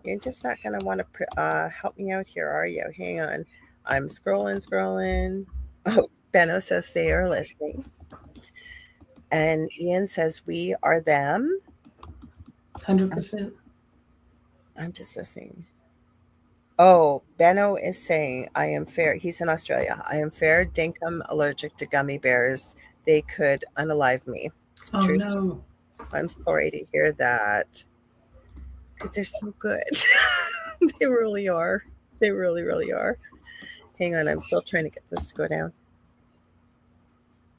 You're just not going to want to help me out here, are you? Hang on. I'm scrolling. Oh, Benno says they are listening. And Ian says, we are them. 100%. I'm just listening. Oh, Benno is saying, I am fair. He's in Australia. I am fair dinkum allergic to gummy bears. They could unalive me. Oh, no. I'm sorry to hear that, because they're so good. They really are. They really, really are. hang on. I'm still trying to get this to go down.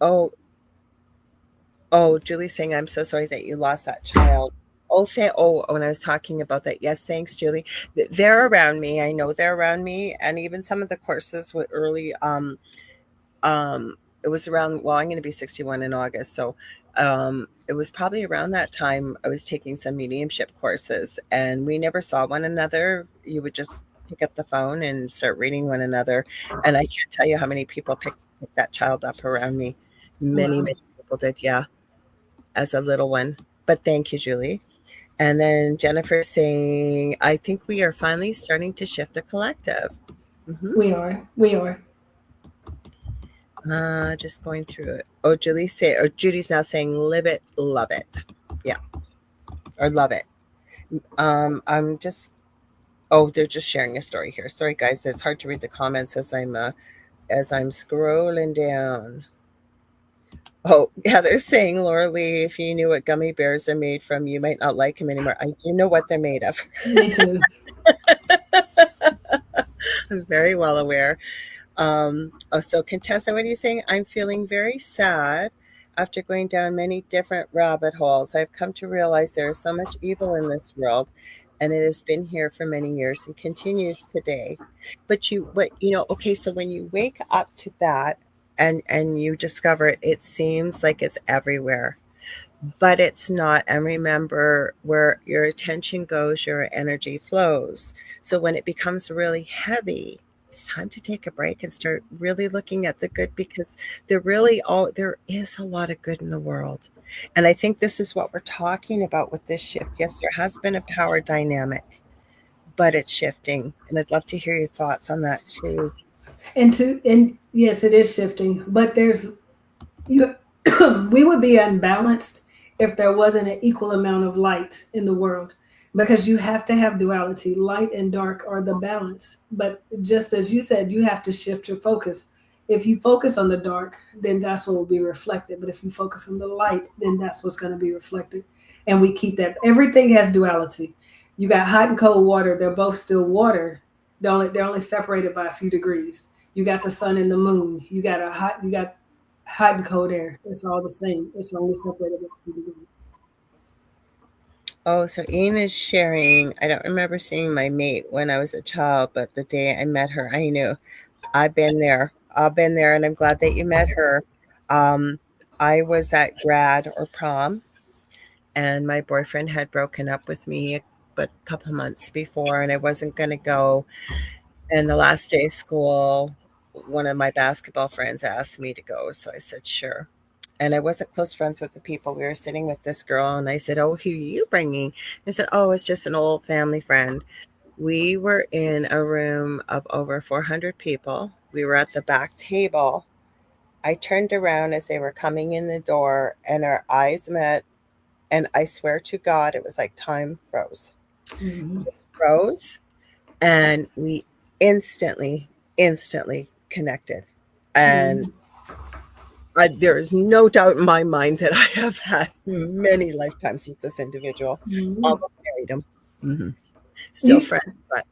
Oh, oh, Julie's saying, I'm so sorry that you lost that child. When I was talking about that, yes, thanks, Julie. They're around me. I know they're around me, and even some of the courses were early. It was around. Well, I'm going to be 61 in August, so it was probably around that time I was taking some mediumship courses, and we never saw one another. You would just pick up the phone and start reading one another, and I can't tell you how many people picked that child up around me. Many, Wow. many people did. Yeah, as a little one. But thank you, Julie. And then Jennifer saying, I think we are finally starting to shift the collective. Mm-hmm. We are. We are. Just going through it. Judy's now saying, live it, love it. Yeah. Or love it. I'm just, they're just sharing a story here. Sorry, guys. It's hard to read the comments as I'm scrolling down. Oh, yeah, they're saying, Lorilei, if you knew what gummy bears are made from, you might not like them anymore. I do know what they're made of. Me too. I'm very well aware. So Contessa, what are you saying? I'm feeling very sad after going down many different rabbit holes. I've come to realize there is so much evil in this world, and it has been here for many years and continues today. Okay, so when you wake up to that and you discover it, it seems like it's everywhere. But it's not. And remember, where your attention goes, your energy flows. So when it becomes really heavy, it's time to take a break and start really looking at the good, because there is a lot of good in the world. And I think this is what we're talking about with this shift. Yes, there has been a power dynamic, but it's shifting. And I'd love to hear your thoughts on that too. And yes, it is shifting, but there's you we would be unbalanced if there wasn't an equal amount of light in the world, because you have to have duality. Light and dark are the balance, but just as you said, you have to shift your focus. If you focus on the dark, then that's what will be reflected, but if you focus on the light, then that's what's going to be reflected. And we keep that. Everything has duality. You got hot and cold water, they're both still water. They're only separated by a few degrees. You got the sun and the moon. You got hot and cold air. It's all the same. It's only separated by 2 degrees. Oh, so Ian is sharing. I don't remember seeing my mate when I was a child, but the day I met her, I knew. I've been there. I've been there, and I'm glad that you met her. Um, I was at grad or prom, and my boyfriend had broken up with me but a couple months before, and I wasn't going to go. And the last day of school, one of my basketball friends asked me to go, so I said sure. And I wasn't close friends with the people. We were sitting with this girl, and I said, "Oh, who are you bringing?" And I said, "Oh, it's just an old family friend." We were in a room of over 400 people. We were at the back table. I turned around as they were coming in the door, and our eyes met. And I swear to God, it was like time froze. Mhm. Just froze. And we instantly connected. And Mhm. there is no doubt in my mind that I have had many lifetimes with this individual. Mhm. Almost married him. Hmm. Still You friends, but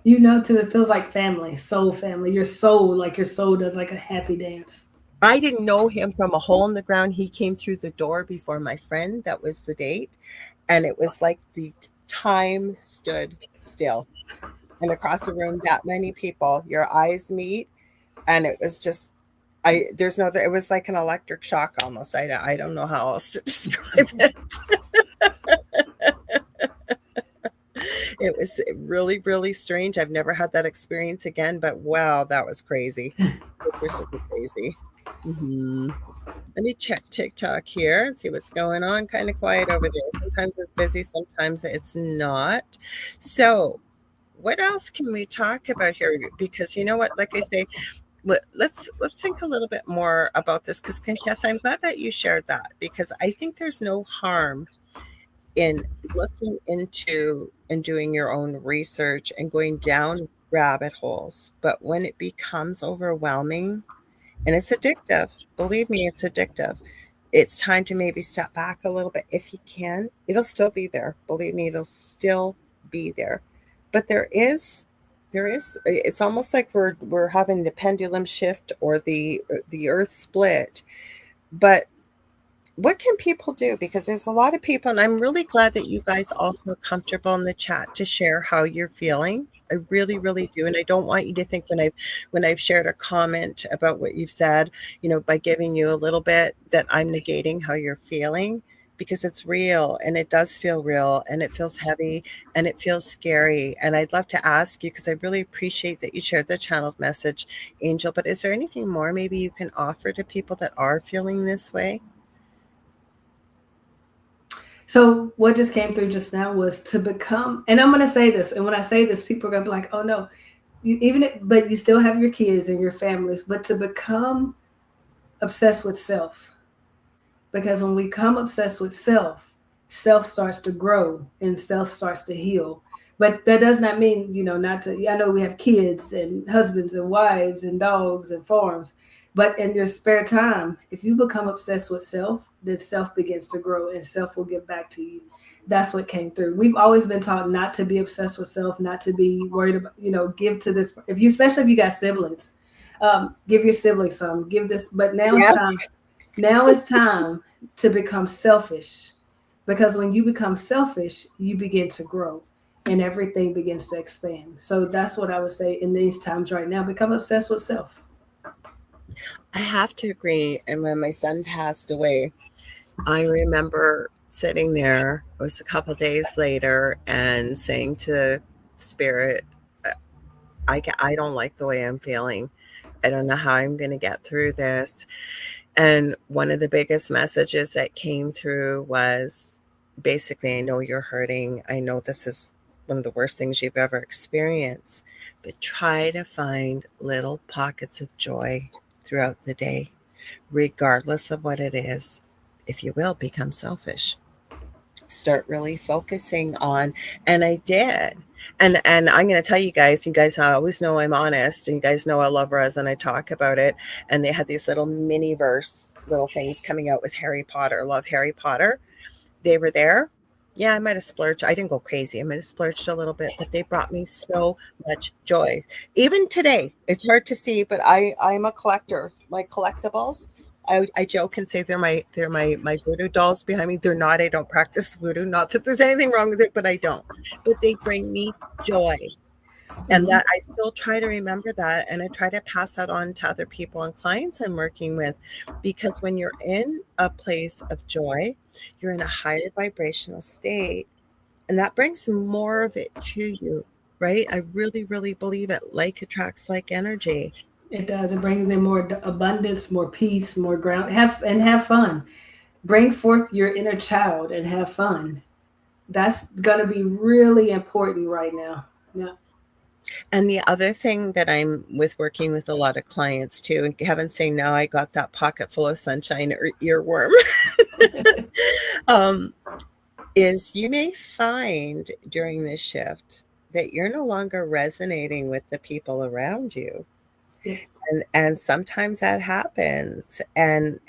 you know too. It feels like family, soul family. Your soul does like a happy dance. I didn't know him from a hole in the ground. He came through the door before my friend. That was the date. And it was like the time stood still. And across the room, that many people, your eyes meet. And it was just, it was like an electric shock almost. I don't know how else to describe it. It was really, really strange. I've never had that experience again, but wow, that was crazy. Super, super crazy. Hmm. Let me check TikTok here and see what's going on. Kind of quiet over there. Sometimes it's busy, sometimes it's not. So, what else can we talk about here? Because you know what, like I say, let's think a little bit more about this. Because Contessa, I'm glad that you shared that, because I think there's no harm in looking into and doing your own research and going down rabbit holes. But when it becomes overwhelming, and it's addictive, believe me, it's addictive. It's time to maybe step back a little bit. If you can, it'll still be there. Believe me, it'll still be there. But there is There is. It's almost like we're having the pendulum shift or the earth split. But what can people do? Because there's a lot of people, and I'm really glad that you guys all feel comfortable in the chat to share how you're feeling. I really, really do. And I don't want you to think when I've shared a comment about what you've said, by giving you a little bit that I'm negating how you're feeling, because it's real and it does feel real and it feels heavy and it feels scary. And I'd love to ask you, because I really appreciate that you shared the channeled message, Angel, but is there anything more maybe you can offer to people that are feeling this way? So what just came through just now was to become, and I'm going to say this, and when I say this, people are going to be like, "Oh no, but you still have your kids and your families, but to become obsessed with self, because when we become obsessed with self, self starts to grow and self starts to heal. But that does not mean, not to. I know we have kids and husbands and wives and dogs and farms, but in your spare time, if you become obsessed with self, then self begins to grow and self will give back to you. That's what came through. We've always been taught not to be obsessed with self, not to be worried about, give to this. Especially if you got siblings, give your siblings some, give this. But now it's time. Yes. Now it's time to become selfish, because when you become selfish, you begin to grow and everything begins to expand. So that's what I would say in these times right now. Become obsessed with self. I have to agree. And when my son passed away, I remember sitting there, it was a couple days later, and saying to Spirit, I don't like the way I'm feeling. I don't know how I'm going to get through this. And one of the biggest messages that came through was basically, I know you're hurting. I know this is one of the worst things you've ever experienced, but try to find little pockets of joy throughout the day, regardless of what it is. If you will, become selfish. Start really focusing on, and I did. And I'm going to tell you guys always know I'm honest, and you guys know I love Rez and I talk about it. And they had these little mini verse little things coming out with Harry Potter. Love Harry Potter. They were there. Yeah, I might have splurged. I didn't go crazy. I might have splurged a little bit, but they brought me so much joy. Even today, it's hard to see, but I'm a collector. My collectibles. I joke and say they're my voodoo dolls behind me. They're not. I don't practice voodoo. Not that there's anything wrong with it, but I don't. But they bring me joy. And Mm-hmm. that I still try to remember that, and I try to pass that on to other people and clients I'm working with, because when you're in a place of joy, you're in a higher vibrational state, and that brings more of it to you, right? I really, really believe it. Like attracts like energy. It does. It brings in more abundance, more peace, more ground. Have fun. Bring forth your inner child and have fun. That's gonna be really important right now. Yeah. And the other thing that I'm with working with a lot of clients too, and Kevin's saying now I got that pocket full of sunshine or earworm. um, is you may find during this shift that you're no longer resonating with the people around you. Yep. And sometimes that happens. And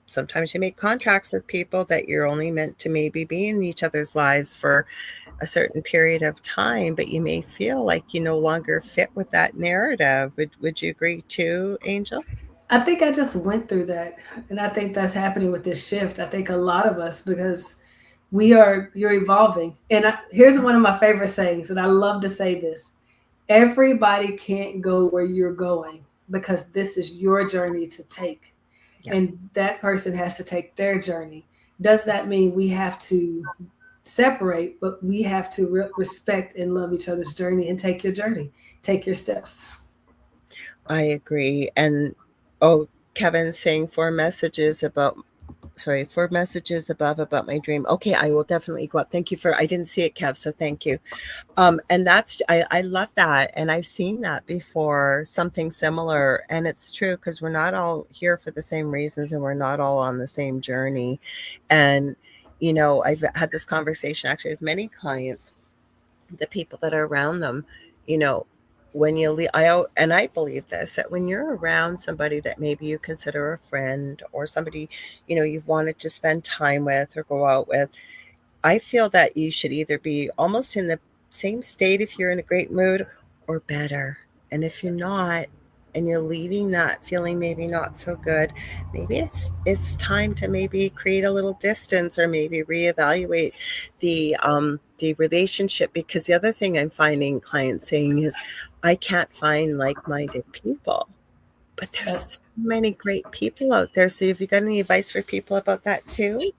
sometimes you make contracts with people that you're only meant to maybe be in each other's lives for a certain period of time, but you may feel like you no longer fit with that narrative. Would you agree too, Angel? I think I just went through that, and I think that's happening with this shift. I think a lot of us, because you're evolving. And here's one of my favorite sayings, and I love to say this: everybody can't go where you're going, because this is your journey to take, Yeah, and that person has to take their journey. Does that mean we have to separate? But we have to respect and love each other's journey and take your journey, take your steps. I agree. And oh, Kevin's saying four messages above about my dream. Okay, I will definitely go up. Thank you I didn't see it, Kev, so thank you. And I love that. And I've seen that before, something similar. And it's true, because we're not all here for the same reasons and we're not all on the same journey. And, I've had this conversation actually with many clients, the people that are around them, you know, when you leave, and I believe this, that when you're around somebody that maybe you consider a friend or somebody, you've wanted to spend time with or go out with, I feel that you should either be almost in the same state if you're in a great mood or better. And if you're not, and you're leaving that feeling maybe not so good, maybe it's time to maybe create a little distance or maybe reevaluate the relationship. Because the other thing I'm finding clients saying is, I can't find like-minded people. But there's That's so many great people out there. So have you got any advice for people about that too?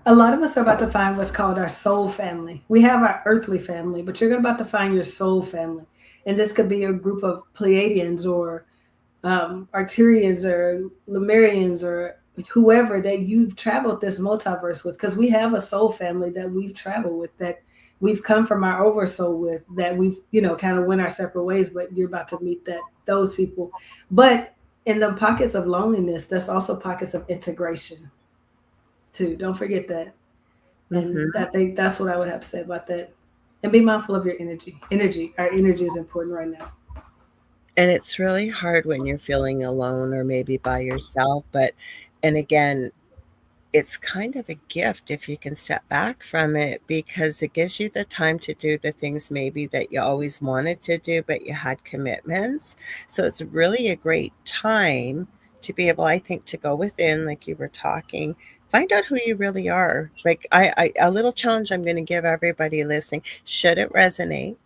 a lot of us are about to find what's called our soul family. We have our earthly family, but you're about to find your soul family. And this could be a group of Pleiadians or Arcturians or Lemurians or whoever that you've traveled this multiverse with, because we have a soul family that we've traveled with, that we've come from our oversoul with, that we've kind of went our separate ways. But you're about to meet those people. But in the pockets of loneliness, that's also pockets of integration too. Don't forget that. And Hmm. I think that's what I would have to say about that. And be mindful of your energy. Our energy is important right now. And it's really hard when you're feeling alone or maybe by yourself. But, and again, it's kind of a gift if you can step back from it, because it gives you the time to do the things maybe that you always wanted to do, but you had commitments. So it's really a great time to be able, I think, to go within, like you were talking, find out who you really are. Like a little challenge I'm going to give everybody listening, should it resonate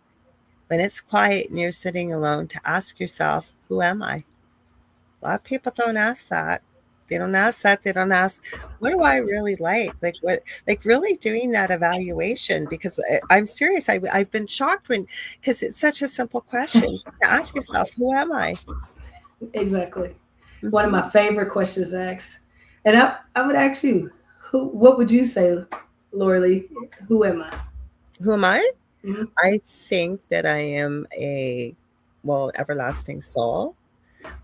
when it's quiet and you're sitting alone, to ask yourself, who am I? A lot of people don't ask that. They don't ask that. They don't ask, what do I really like? Like what, like really doing that evaluation, because I'm serious. I've been shocked because it's such a simple question to ask yourself, who am I? Exactly. One of Hmm. my favorite questions to ask. And I would ask you, what would you say, Lorilei? Who am I? Who am I? Mhm. I think that I am well, everlasting soul.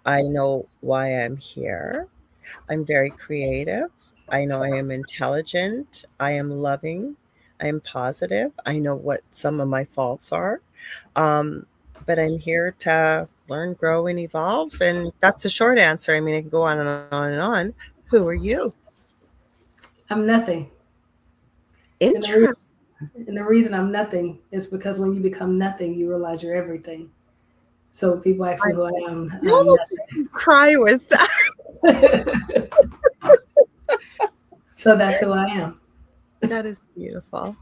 I know why I'm here. I'm very creative. I know I am intelligent. I am loving. I am positive. I know what some of my faults are. Um, but I'm here to learn, grow, and evolve. And that's a short answer. I mean, I can go on and on and on. Who are you? I'm nothing. And Interesting. the reason I'm nothing is because when you become nothing, you realize you're everything. So when people ask I me who I am, you I'm almost made me cry with that. nothing. So that's who I am. That is beautiful.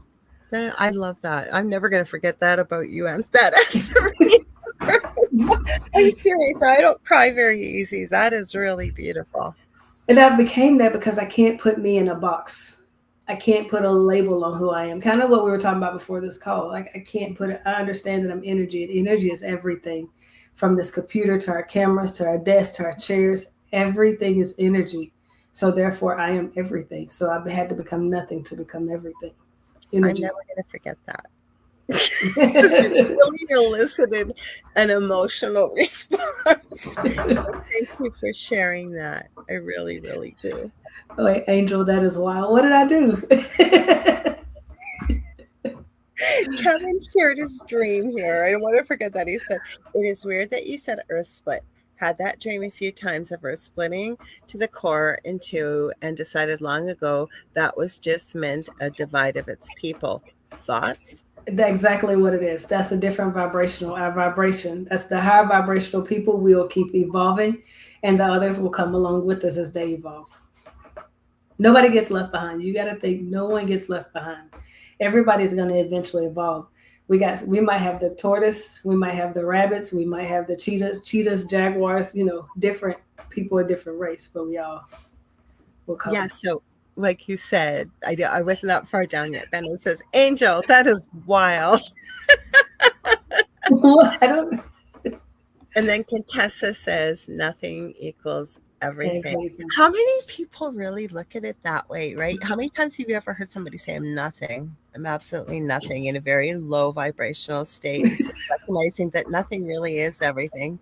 I love that. I'm never going to forget that about you, and that answer. I'm serious. I don't cry very easy. That is really beautiful. And I became that because I can't put me in a box. I can't put a label on who I am. Kind of what we were talking about before this call. Like I can't put it. I understand that I'm energy, and energy is everything, from this computer to our cameras to our desks to our chairs. Everything is energy. So therefore, I am everything. So I had to become nothing to become everything. I'm Energy. never going to forget that. Because it really elicited an emotional response. Thank you for sharing that. I really, really do. Oh, wait, Angel, that is wild. What did I do? Kevin shared his dream here. I don't want to forget that. He said, it is weird that you said Earth split. Had that dream a few times of Earth splitting to the core in two, and decided long ago that was just meant a divide of its people. Thoughts? That's exactly what it is. That's a different vibrational. Our vibration. That's the higher vibrational people will keep evolving, and the others will come along with us as they evolve. Nobody gets left behind. You got to think no one gets left behind. Everybody's going to eventually evolve. We might have the tortoise, we might have the rabbits, we might have the cheetahs, jaguars, different people, a different race, but we all will Yeah, come. so like you said, I wasn't that far down yet. Benno says, Angel, that is wild. I don't And then Contessa says, nothing equals everything. everything. How many people really look at it that way, right? How many times have you ever heard somebody say, I'm nothing? I'm absolutely nothing, in a very low vibrational state, instead of recognizing that nothing really is everything.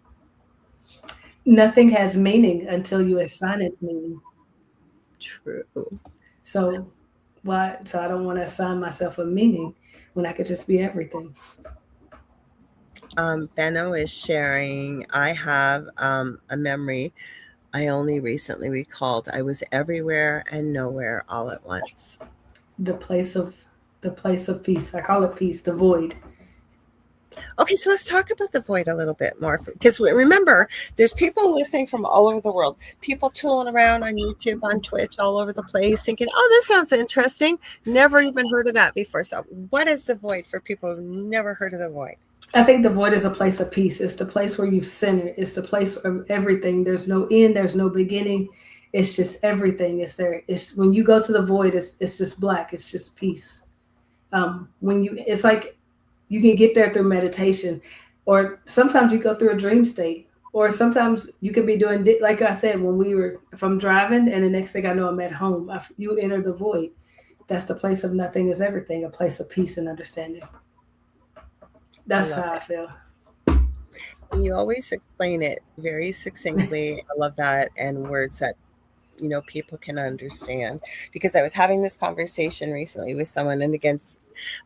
Nothing has meaning until you assign it meaning. True. So why? So I don't want to assign myself a meaning when I could just be everything. Benno is sharing, I have a memory I only recently recalled. I was everywhere and nowhere all at once. The place of the place of peace. I call it peace. The void. Okay, so let's talk about the void a little bit more because remember, there's people listening from all over the world, people tooling around on YouTube, on Twitch, all over the place, thinking, "Oh, this sounds interesting." Never even heard of that before. So, what is the void for people who've never heard of the void? I think the void is a place of peace. It's the place where you've centered. It's the place of everything. There's no end. There's no beginning. It's just everything. It's there. It's when you go to the void. It's just black. It's just peace. When you, it's like you can get there through meditation, or sometimes you go through a dream state, or sometimes you could be doing like I said when we were. If I'm driving and the next thing I know I'm at home, you enter the void. That's the place of nothing is everything. A place of peace and understanding. I That's love how I it. feel. And you always explain it very succinctly. I love that, and words that people can understand. Because I was having this conversation recently with someone, and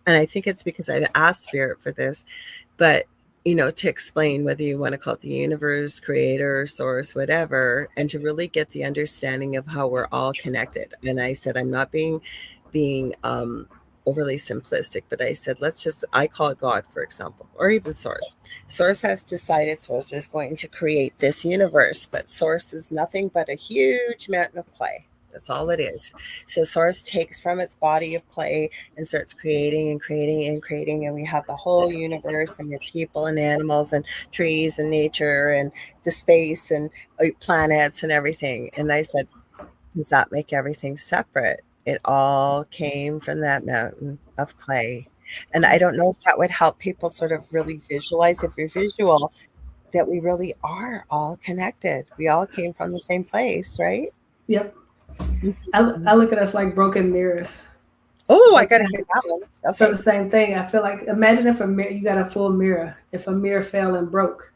I think it's because I've asked Spirit for this, but to explain whether you want to call it the universe, creator, source, whatever, and to really get the understanding of how we're all connected. And I said, I'm not being overly simplistic, but I said, I call it God, for example, or even source. Source has decided source is going to create this universe, but source is nothing but a huge mountain of clay. That's all it is. So source takes from its body of clay and starts creating and creating and creating. And we have the whole universe, and we have people and animals and trees and nature and the space and planets and everything. And I said, does that make everything separate? It all came from that mountain of clay. And I don't know if that would help people sort of really visualize, if you're visual, that we really are all connected. We all came from the same place, right? Yep. I Mhm. look at us like broken mirrors. Oh, I So, got to hear that one. so Okay. the same thing. I feel like imagine if a mirror you got a full mirror. If a mirror fell and broke,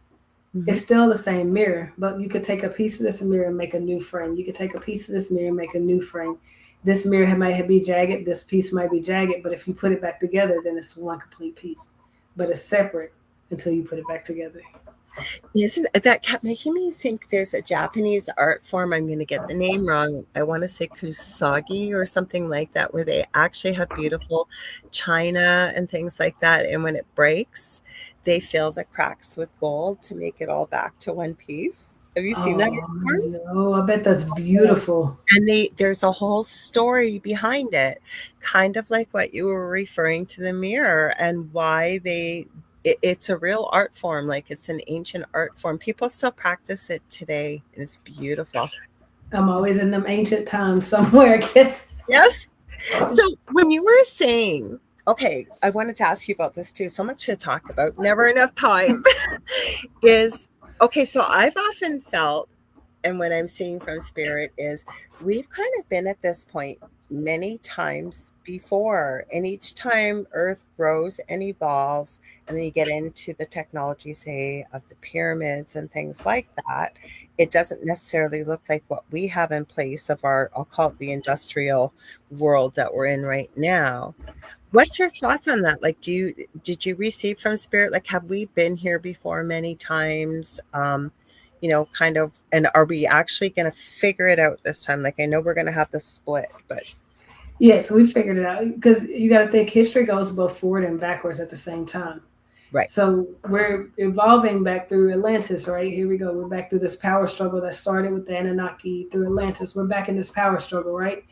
Hmm. it's still the same mirror, but you could take a piece of this mirror and make a new frame. You could take a piece of this mirror and make a new frame. This mirror might be jagged. This piece might be jagged, but if you put it back together, then it's one complete piece. But it's separate until you put it back together. Isn't that kept making me think there's a Japanese art form, I'm going to get the name wrong. I want to say kusagi or something like that, where they actually have beautiful china and things like that. And when it breaks, they fill the cracks with gold to make it all back to one piece. Have you seen that art Oh form? no, I bet that's beautiful. And there's a whole story behind it, kind of like what you were referring to the mirror, and why it's a real art form, like it's an ancient art form. People still practice it today, and it's beautiful. I'm always in them ancient times somewhere, I guess. Yes. So when you were saying, okay, I wanted to ask you about this too. So much to talk about, never enough time. Is okay. So I've often felt, and what I'm seeing from spirit is we've kind of been at this point many times before. And each time Earth grows and evolves, and then you get into the technology, say, of the pyramids and things like that, it doesn't necessarily look like what we have in place of our, I'll call it the industrial world that we're in right now. What's your thoughts on that? Like, did you receive from spirit? Like, have we been here before many times? Kind of, and are we actually going to figure it out this time? Like, I know we're going to have the split, but Yes, we figured it out because you got to think history goes both forward and backwards at the same time. right. So we're evolving back through Atlantis, right? Here we go. We're back through this power struggle that started with the Anunnaki through Atlantis. We're back in this power struggle, right?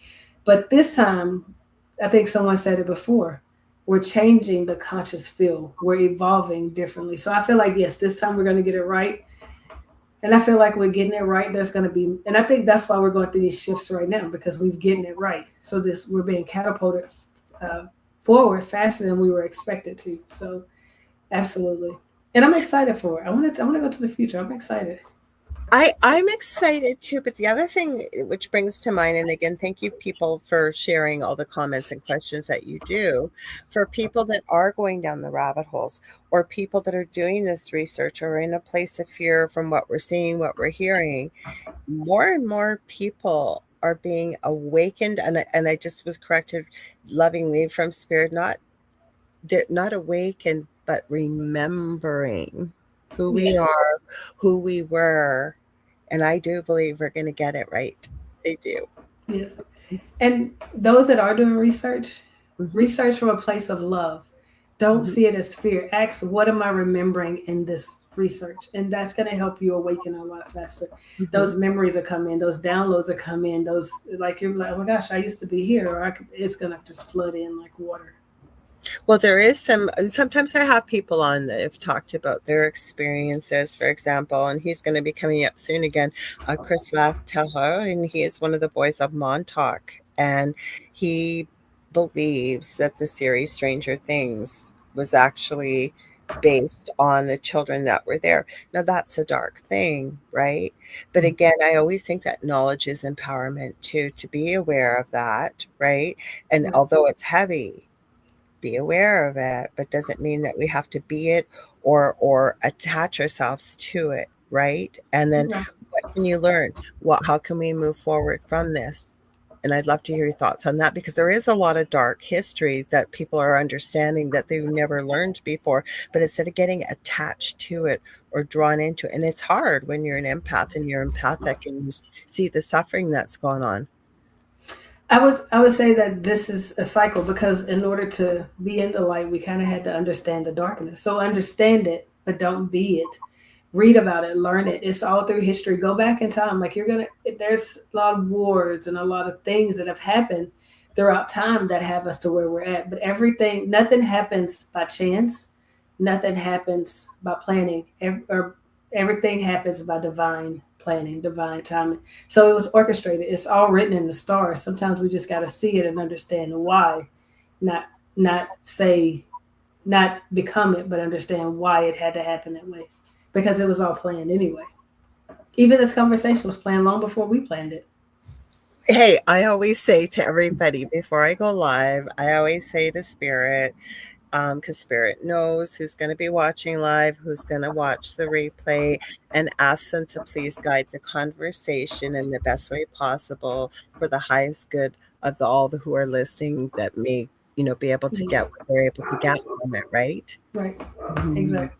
But this time, I think someone said it before, we're changing the conscious field. We're evolving differently. So I feel like, yes, this time we're going to get it right. And I feel like we're getting it right. There's going to be, and I think that's why we're going through these shifts right now because we've getting it right. So we're being catapulted uh, forward faster than we were expected to. So absolutely. And I'm excited for it. I want to go to the future. I'm excited. I'm excited too, but the other thing which brings to mind, and again, thank you people for sharing all the comments and questions that you do. For people that are going down the rabbit holes, or people that are doing this research, or in a place of fear from what we're seeing, what we're hearing, more and more people are being awakened, and I just was corrected lovingly from spirit, they're not awakened, but remembering who we Yes. are, who we were. And I do believe we're going to get it right. I do. Yes. And those that are doing research, Hmm. research from a place of love. Don't see it as fear. Ask, what am I remembering in this research? And that's going to help you awaken a lot faster. Mm-hmm. Those memories are come in, those downloads are come in, those, like, you're like, oh my gosh, I used to be here, or it's going to just flood in like water. Well, there is sometimes I have people on that have talked about their experiences, for example, and he's going to be coming up soon again, Chris Lafterre, and he is one of the boys of Montauk, and he believes that the series Stranger Things was actually based on the children that were there. Now, that's a dark thing, right? But again, I always think that knowledge is empowerment too, to be aware of that, right? And Right. although it's heavy, be aware of it, but doesn't mean that we have to be it or attach ourselves to it, right? And then Right. what can you learn? How can we move forward from this? And I'd love to hear your thoughts on that, because there is a lot of dark history that people are understanding that they've never learned before, but instead of getting attached to it or drawn into it, and it's hard when you're an empath and you're empathic and you see the suffering that's gone on. I would say that this is a cycle, because in order to be in the light, we kind of had to understand the darkness. So understand it, but don't be it. Read about it, learn it. It's all through history. Go back in time. Like, there's a lot of wars and a lot of things that have happened throughout time that have us to where we're at. But nothing happens by chance. Nothing happens by planning. Everything happens by divine planning, divine timing. So it was orchestrated. It's all written in the stars. Sometimes we just got to see it and understand why, not not say, not become it, but understand why it had to happen that way, because it was all planned anyway. Even this conversation was planned long before we planned it. Hey, I always say to everybody before I go live, I always say to Spirit, because Spirit knows who's going to be watching live, who's going to watch the replay, and ask them to please guide the conversation in the best way possible for the highest good of all the who are listening, that may, be able to Yeah. get what they're able to get from it, right? Right. Mhm. Exactly.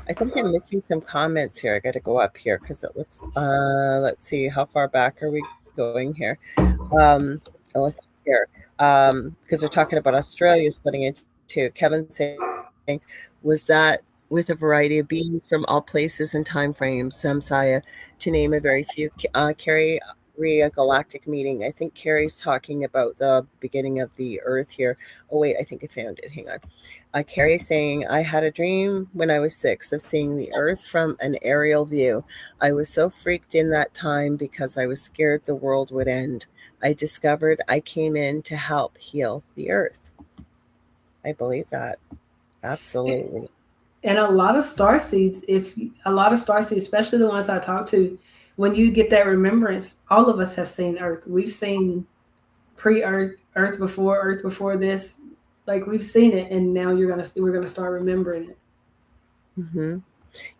I think I'm missing some comments here. I got to go up here because it looks, let's see, how far back are we going here? Oh, it's here. Because they're talking about Australia splitting into Kevin saying, was that with a variety of beings from all places and time frames, Samsaya, to name a very few. Carrie, a galactic meeting. I think Carrie's talking about the beginning of the Earth here. Oh wait, I think I found it. Hang on. Carrie saying, I had a dream when I was 6 of seeing the Earth from an aerial view. I was so freaked in that time because I was scared the world would end. I discovered I came in to help heal the Earth. I believe that. Absolutely. And a lot of star seeds, a lot of star seeds, especially the ones I talk to, when you get that remembrance, all of us have seen Earth. We've seen pre-Earth, Earth before this. Like, we've seen it, and now we're gonna start remembering it. Mm-hmm.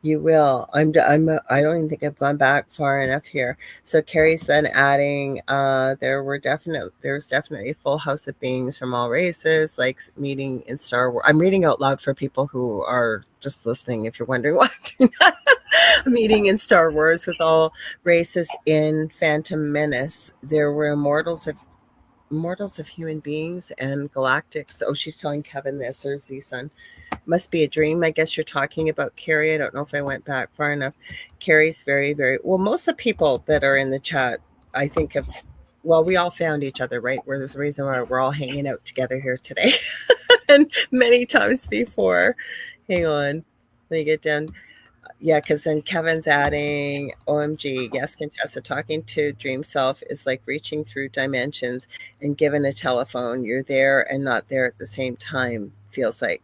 You will. I don't even think I've gone back far enough here. So Carrie's then adding, there's definitely a full house of beings from all races, like meeting in Star Wars. I'm reading out loud for people who are just listening, if you're wondering why I'm doing that. A meeting in Star Wars with all races in Phantom Menace. There were immortals of human beings and galactics. Oh, she's telling Kevin this, or Z-Sun. Must be a dream. I guess you're talking about Carrie. I don't know if I went back far enough. Carrie's very, very well. Most of the people that are in the chat, I think, well, we all found each other, right? Where there's a reason why we're all hanging out together here today, and many times before. Hang on, let me get down. Yeah, because then Kevin's adding, OMG, yes, Contessa, talking to Dream Self is like reaching through dimensions and given a telephone. You're there and not there at the same time, feels like.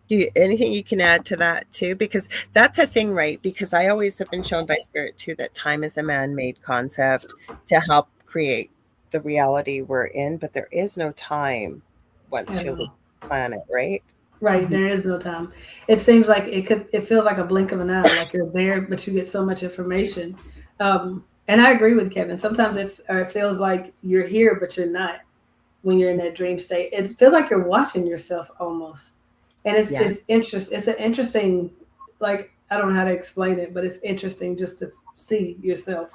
Anything you can add to that too? Because that's a thing, right? Because I always have been shown by Spirit too that time is a man-made concept to help create the reality we're in, but there is no time once At you leave all. this planet, right? Right, Mhm. there is no time. It seems like it feels like a blink of an eye, like you're there, but you get so much information. And I agree with Kevin. Sometimes it feels like you're here, but you're not when you're in that dream state. It feels like you're watching yourself almost. And Yes. it's an interesting, like, I don't know how to explain it, but it's interesting just to see yourself.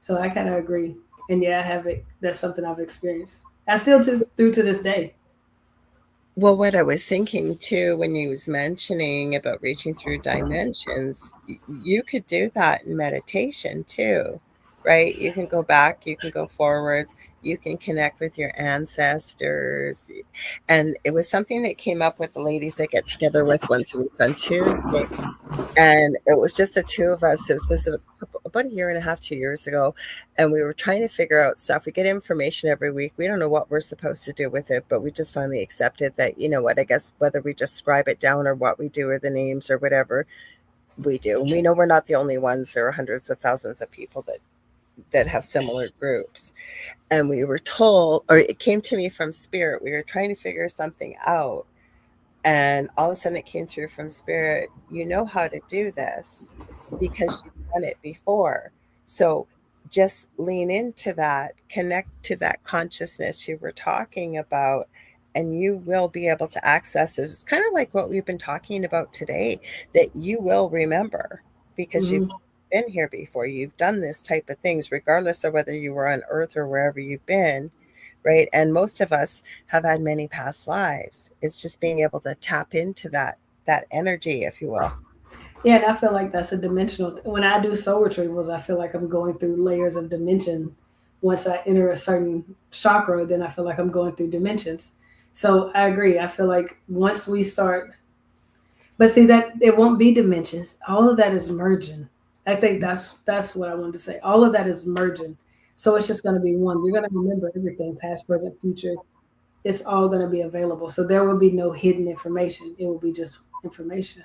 So I kind of agree. And yeah, I have it. That's something I've experienced. I still through to this day. Well, what I was thinking too when you was mentioning about reaching through dimensions, you could do that in meditation too, right? You can go back, you can go forwards, you can connect with your ancestors. And it was something that came up with the ladies I get together with once a week on Tuesday. And it was just the two of us. It was just about a year and a half, 2 years ago. And we were trying to figure out stuff. We get information every week. We don't know what we're supposed to do with it, but we just finally accepted that, you know what, I guess whether we just scribe it down or what we do or the names or whatever we do. And we know we're not the only ones. There are hundreds of thousands of people that have similar groups. And we were told, or it came to me from spirit, we were trying to figure something out. And all of a sudden it came through from spirit, you know how to do this because you've done it before. So just lean into that, connect to that consciousness you were talking about, and you will be able to access it. It's kind of like what we've been talking about today, that you will remember because you've Mhm. been here before. You've done this type of things, regardless of whether you were on earth or wherever you've been, right? And most of us have had many past lives. It's just being able to tap into that energy, if you will. Yeah, and I feel like that's a dimensional. When I do soul retrievals, I feel like I'm going through layers of dimension. Once I enter a certain chakra, then I feel like I'm going through dimensions. So I agree. I feel like once we start, but see that it won't be dimensions. All of that is merging. I think that's what I wanted to say. All of that is merging. So it's just going to be one. You're going to remember everything, past, present, future. It's all going to be available. So there will be no hidden information. It will be just information.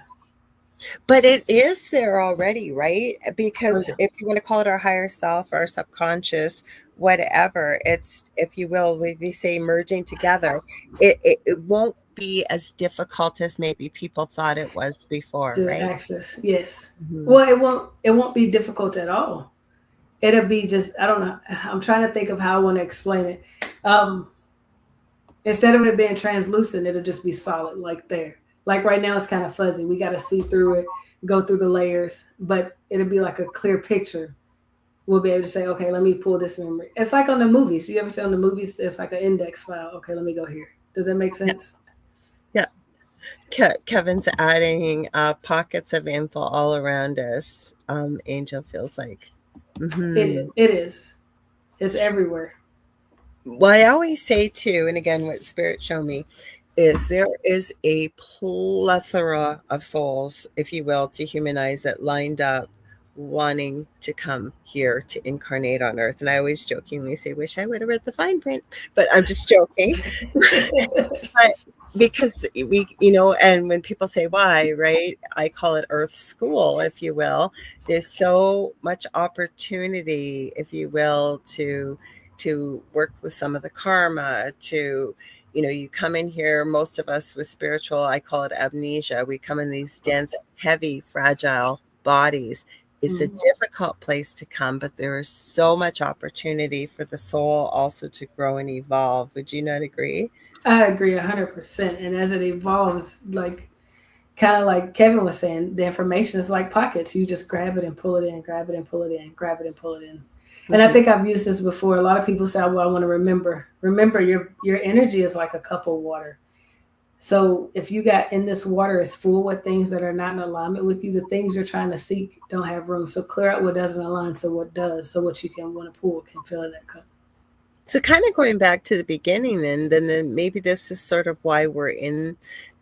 But it is there already, right? Oh Because yeah. if you want to call it our higher self, our subconscious, whatever, it's, if you will, we say merging together, it won't be as difficult as maybe people thought it was before, To right? access. Yes. Mhm. Well, it won't be difficult at all. It'll be just I don't know. I'm trying to think of how I want to explain it. Um, Instead of it being translucent, it'll just be solid, like there. Like right now, it's kind of fuzzy. We got to see through it, go through the layers, but it'll be like a clear picture. We'll be able to say, okay, let me pull this memory. It's like on the movies. You ever see on the movies? It's like an index file. Okay, let me go here. Does that make Yeah. sense? Yeah. Kevin's adding pockets of info all around us. Angel feels like. Hmm. It is. It's everywhere. Well, I always say too, and again, what spirit show me is there is a plethora of souls, if you will, to humanize it, lined up, wanting to come here to incarnate on Earth. And I always jokingly say, "Wish I would have read the fine print," but I'm just joking. But because we, and when people say why, right, I call it Earth School, if you will. There's so much opportunity, if you will, to work with some of the karma, to, you come in here, most of us with spiritual, I call it amnesia. We come in these dense, heavy, fragile bodies. It's a Mhm. difficult place to come, but there is so much opportunity for the soul also to grow and evolve. Would you not agree? I agree 100%. And as it evolves, like kind of like Kevin was saying, the information is like pockets. You just grab it and pull it in, grab it and pull it in, grab it and pull it in. And I Mhm. think I've used this before. A lot of people say, "Well, I want to remember." Remember, your energy is like a cup of water. So if you got in this water is full with things that are not in alignment with you, the things you're trying to seek don't have room. So clear out what doesn't align, so what does. So what you can want to pull can fill in that cup. So kind of going back to the beginning, then maybe this is sort of why we're in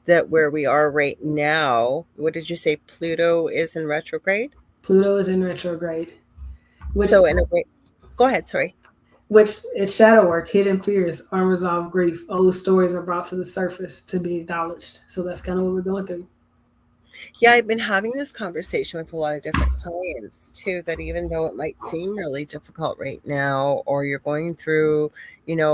that where we are right now. What did you say? Pluto is in retrograde. Pluto is in retrograde, which So in a way, go ahead. Sorry. which is shadow work, hidden fears, unresolved grief. Old stories are brought to the surface to be acknowledged. So that's kind of what we're going through. Yeah, I've been having this conversation with a lot of different clients too, that even though it might seem really difficult right now, or you're going through,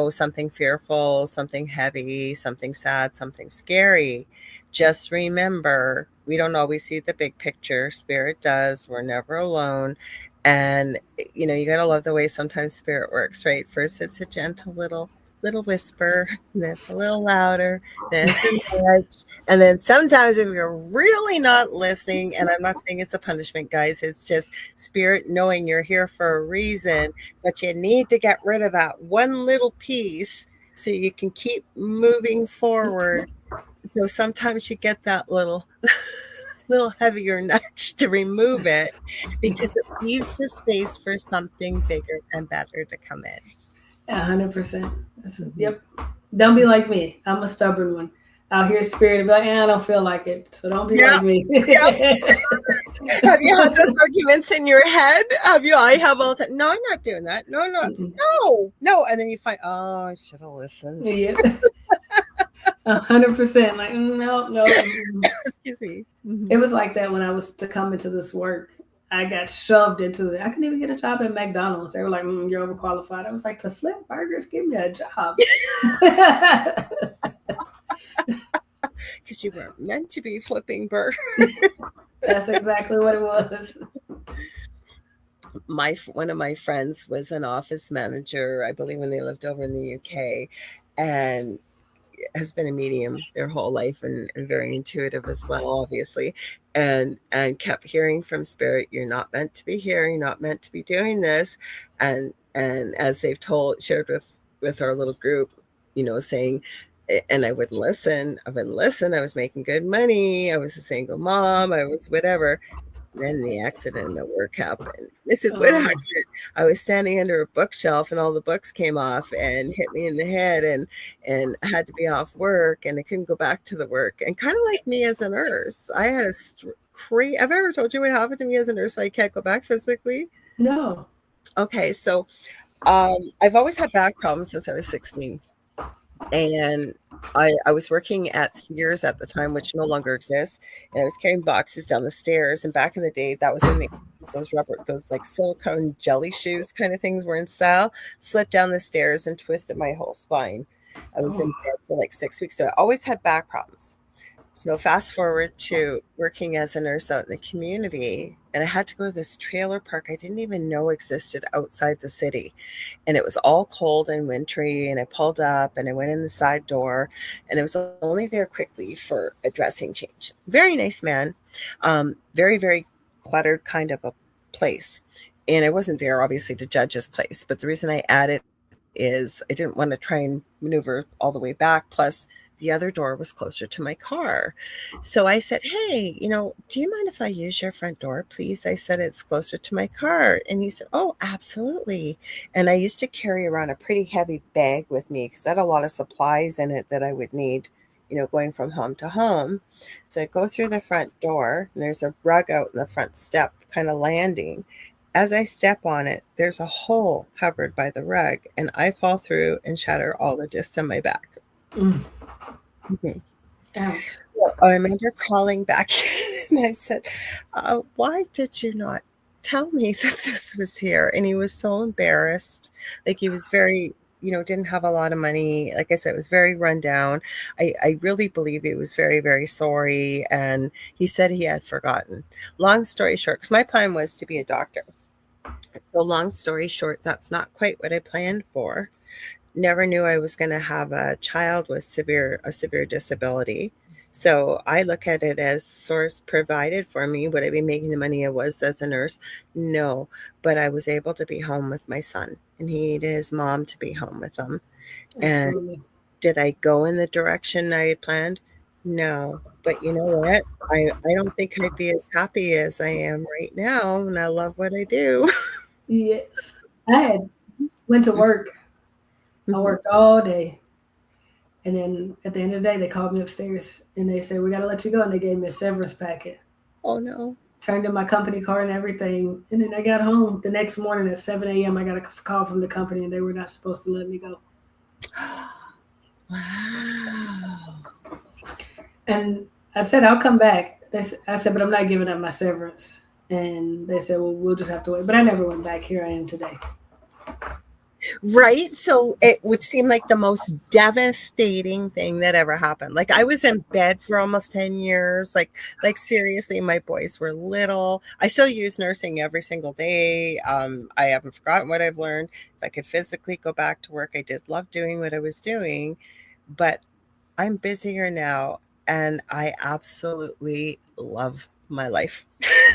something fearful, something heavy, something sad, something scary, just remember we don't always see the big picture. Spirit does. We're never alone. And you gotta love the way sometimes spirit works, right? First it's a gentle little whisper, and then it's a little louder, then it's a nudge, and then sometimes if you're really not listening, and I'm not saying it's a punishment, guys, it's just spirit knowing you're here for a reason, but you need to get rid of that one little piece so you can keep moving forward. So sometimes you get that little heavier nudge to remove it because it leaves the space for something bigger and better to come in. 100%. Mhm. Yep. Don't be like me. I'm a stubborn one. I'll hear spirit and be like, I don't feel like it. So don't be Yeah, like me. yeah. Have you had those arguments in your head? Have you? I have all the time. No, I'm not doing that. No, no, no. And then you find, oh, I should have listened. Yeah. 100%. Like, no, no. Excuse me. It was like that when I was to come into this work. I got shoved into it. I couldn't even get a job at McDonald's. They were like, you're overqualified. I was like, to flip burgers, give me a job. Because you weren't meant to be flipping burgers. That's exactly what it was. One of my friends was an office manager, I believe, when they lived over in the UK, and has been a medium their whole life, and very intuitive as well, obviously, and kept hearing from spirit, you're not meant to be here, you're not meant to be doing this. And as they've shared with our little group, saying, and I wouldn't listen. I was making good money, I was a single mom, I was whatever. Then the accident at work happened. I said, what accident? I was standing under a bookshelf and all the books came off and hit me in the head, and I had to be off work, and I couldn't go back to the work. And kind of like me as a nurse, I had I've ever told you what happened to me as a nurse, so I can't go back physically? No. Okay, so I've always had back problems since I was 16. And I was working at Sears at the time, which no longer exists, and I was carrying boxes down the stairs. And back in the day, that was in those like silicone jelly shoes kind of things were in style. Slipped down the stairs and twisted my whole spine. I was in bed for like 6 weeks, so I always had back problems. So fast forward to working as a nurse out in the community, and I had to go to this trailer park I didn't even know existed outside the city. And it was all cold and wintry, and I pulled up and I went in the side door, and I was only there quickly for a dressing change. Very nice man, very, very cluttered kind of a place. And I wasn't there obviously to judge his place, but the reason I added is I didn't want to try and maneuver all the way back. Plus, the other door was closer to my car. So I said, hey, do you mind if I use your front door, please? I said, it's closer to my car. And he said, oh, absolutely. And I used to carry around a pretty heavy bag with me because I had a lot of supplies in it that I would need, going from home to home. So I go through the front door, and there's a rug out in the front step kind of landing. As I step on it, there's a hole covered by the rug, and I fall through and shatter all the discs in my back. Mm-hmm. Ouch. I remember calling back and I said, why did you not tell me that this was here? And he was so embarrassed. Like, he was very, didn't have a lot of money. Like I said, it was very run down. I really believe he was very, very sorry. And he said he had forgotten. Long story short, because my plan was to be a doctor. So long story short, that's not quite what I planned for. Never knew I was going to have a child with a severe disability. So I look at it as source provided for me. Would I be making the money I was as a nurse? No, but I was able to be home with my son, and he needed his mom to be home with him. Absolutely. And did I go in the direction I had planned? No, but you know what? I don't think I'd be as happy as I am right now, and I love what I do. Yes. I went to work. I worked all day. And then at the end of the day, they called me upstairs and they said, we got to let you go. And they gave me a severance packet. Oh, no. Turned in my company car and everything. And then I got home the next morning at 7 a.m. I got a call from the company, and they were not supposed to let me go. Wow. And I said, I'll come back. I said, but I'm not giving up my severance. And they said, well, we'll just have to wait. But I never went back. Here I am today. Right. So it would seem like the most devastating thing that ever happened. Like, I was in bed for almost 10 years. Like seriously, my boys were little. I still use nursing every single day. I haven't forgotten what I've learned. If I could physically go back to work, I did love doing what I was doing, but I'm busier now, and I absolutely love my life.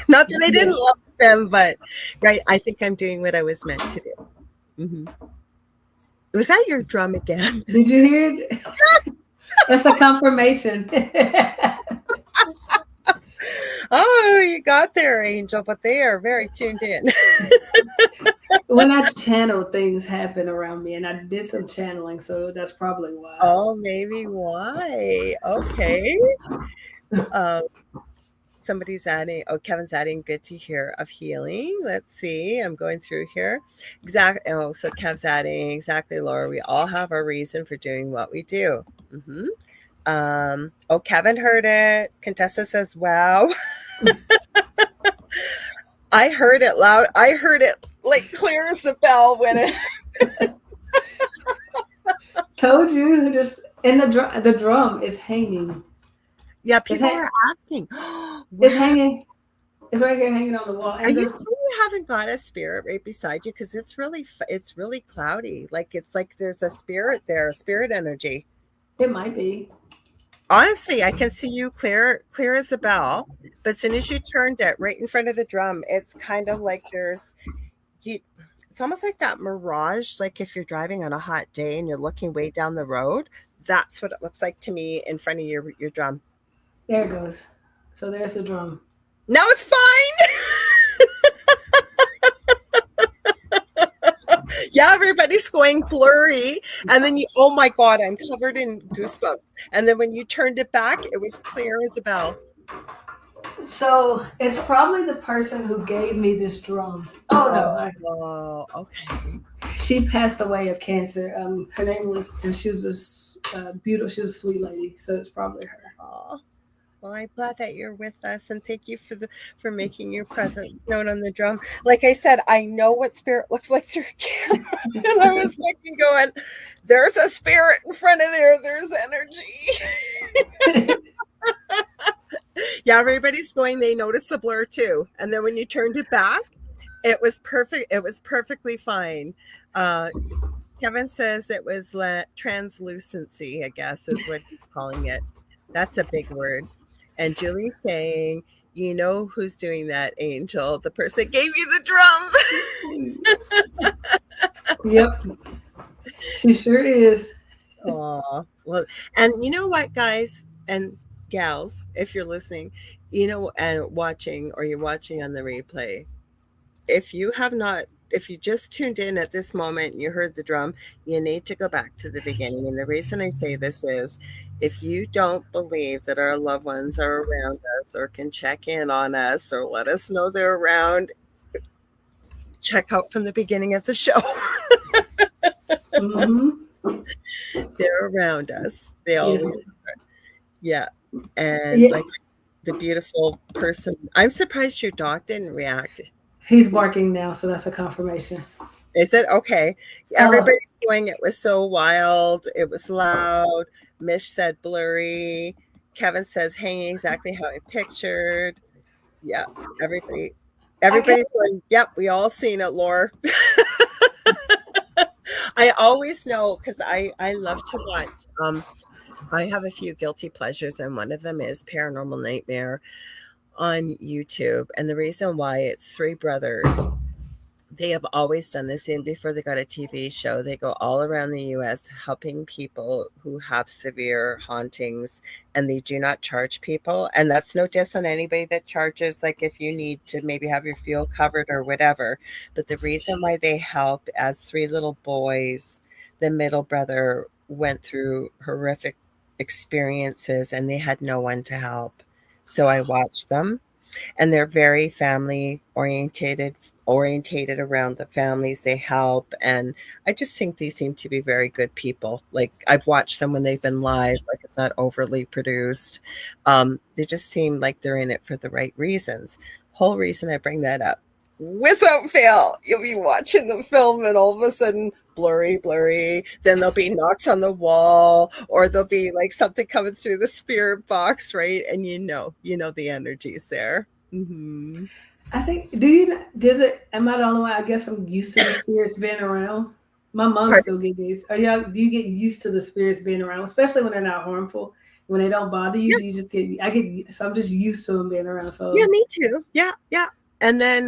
Not that I didn't love them, but right. I think I'm doing what I was meant to do. Mm-hmm. Was that your drum again? Did you hear it? That's a confirmation. Oh, you got there, Angel, but they are very tuned in. When I channel, things happen around me, and I did some channeling, so that's probably why. Oh, maybe why? Okay. Um, somebody's adding, oh, Kevin's adding, good to hear of healing. Let's see. I'm going through here. Exactly. Oh, so Kev's adding, exactly, Laura. We all have our reason for doing what we do. Mm-hmm. Oh, Kevin heard it. Contessa says, wow. I heard it loud. I heard it like clear as a bell when it. Told you, just and the drum is hanging. Yeah, people are asking. Wow. It's hanging. It's right here, hanging on the wall. Are you sure you haven't got a spirit right beside you? Because it's really cloudy. Like it's like there's a spirit there, a spirit energy. It might be. Honestly, I can see you clear as a bell. But as soon as you turned it right in front of the drum, it's kind of like it's almost like that mirage. Like if you're driving on a hot day and you're looking way down the road, that's what it looks like to me in front of your drum. There it goes. So there's the drum. Now it's fine. Yeah, everybody's going blurry. And then oh my God, I'm covered in goosebumps. And then when you turned it back, it was clear as a bell. So it's probably the person who gave me this drum. Oh, no. Oh, okay. She passed away of cancer. Her name was, and she was beautiful. She was a sweet lady. So it's probably her. Oh. Well, I'm glad that you're with us, and thank you for making your presence known on the drum. Like I said, I know what spirit looks like through camera, and I was looking, going, "There's a spirit in front of there. There's energy." Yeah, everybody's going. They noticed the blur too, and then when you turned it back, it was perfect. It was perfectly fine. Kevin says it was translucency, I guess, is what he's calling it. That's a big word. And Julie's saying, you know who's doing that, Angel? The person that gave you the drum. Yep. She sure is. Oh, well, and you know what, guys and gals, if you're listening, and watching, or you're watching on the replay, if you just tuned in at this moment and you heard the drum, you need to go back to the beginning. And the reason I say this is, if you don't believe that our loved ones are around us or can check in on us or let us know they're around, check out from the beginning of the show. Mm-hmm. They're around us. They always are. Yeah. And like the beautiful person. I'm surprised your dog didn't react. He's barking now, so that's a confirmation. Is it? Okay. Everybody's going, it was so wild. It was loud. Mish said blurry. Kevin says hanging exactly how I pictured. Yeah. Everybody's going, yep, we all seen it, Laura. I always know, because I love to watch. I have a few guilty pleasures, and one of them is Paranormal Nightmare on YouTube. And the reason why, it's three brothers. They have always done this, and before they got a TV show, they go all around the U.S. helping people who have severe hauntings, and they do not charge people. And that's no diss on anybody that charges, like if you need to maybe have your fuel covered or whatever. But the reason why they help, as three little boys, the middle brother went through horrific experiences and they had no one to help. So I watched them, and they're very family orientated around the families they help. And I just think they seem to be very good people. Like, I've watched them when they've been live, like it's not overly produced. They just seem like they're in it for the right reasons. Whole reason I bring that up, without fail, you'll be watching the film and all of a sudden blurry, then there'll be knocks on the wall, or there'll be like something coming through the spirit box, right? And you know the energy's there. Mm-hmm. I think, am I the only one? I guess I'm used to the spirits being around. My mom still get these. Do you get used to the spirits being around, especially when they're not harmful? When they don't bother you, you just so I'm just used to them being around. So yeah, me too. Yeah. And then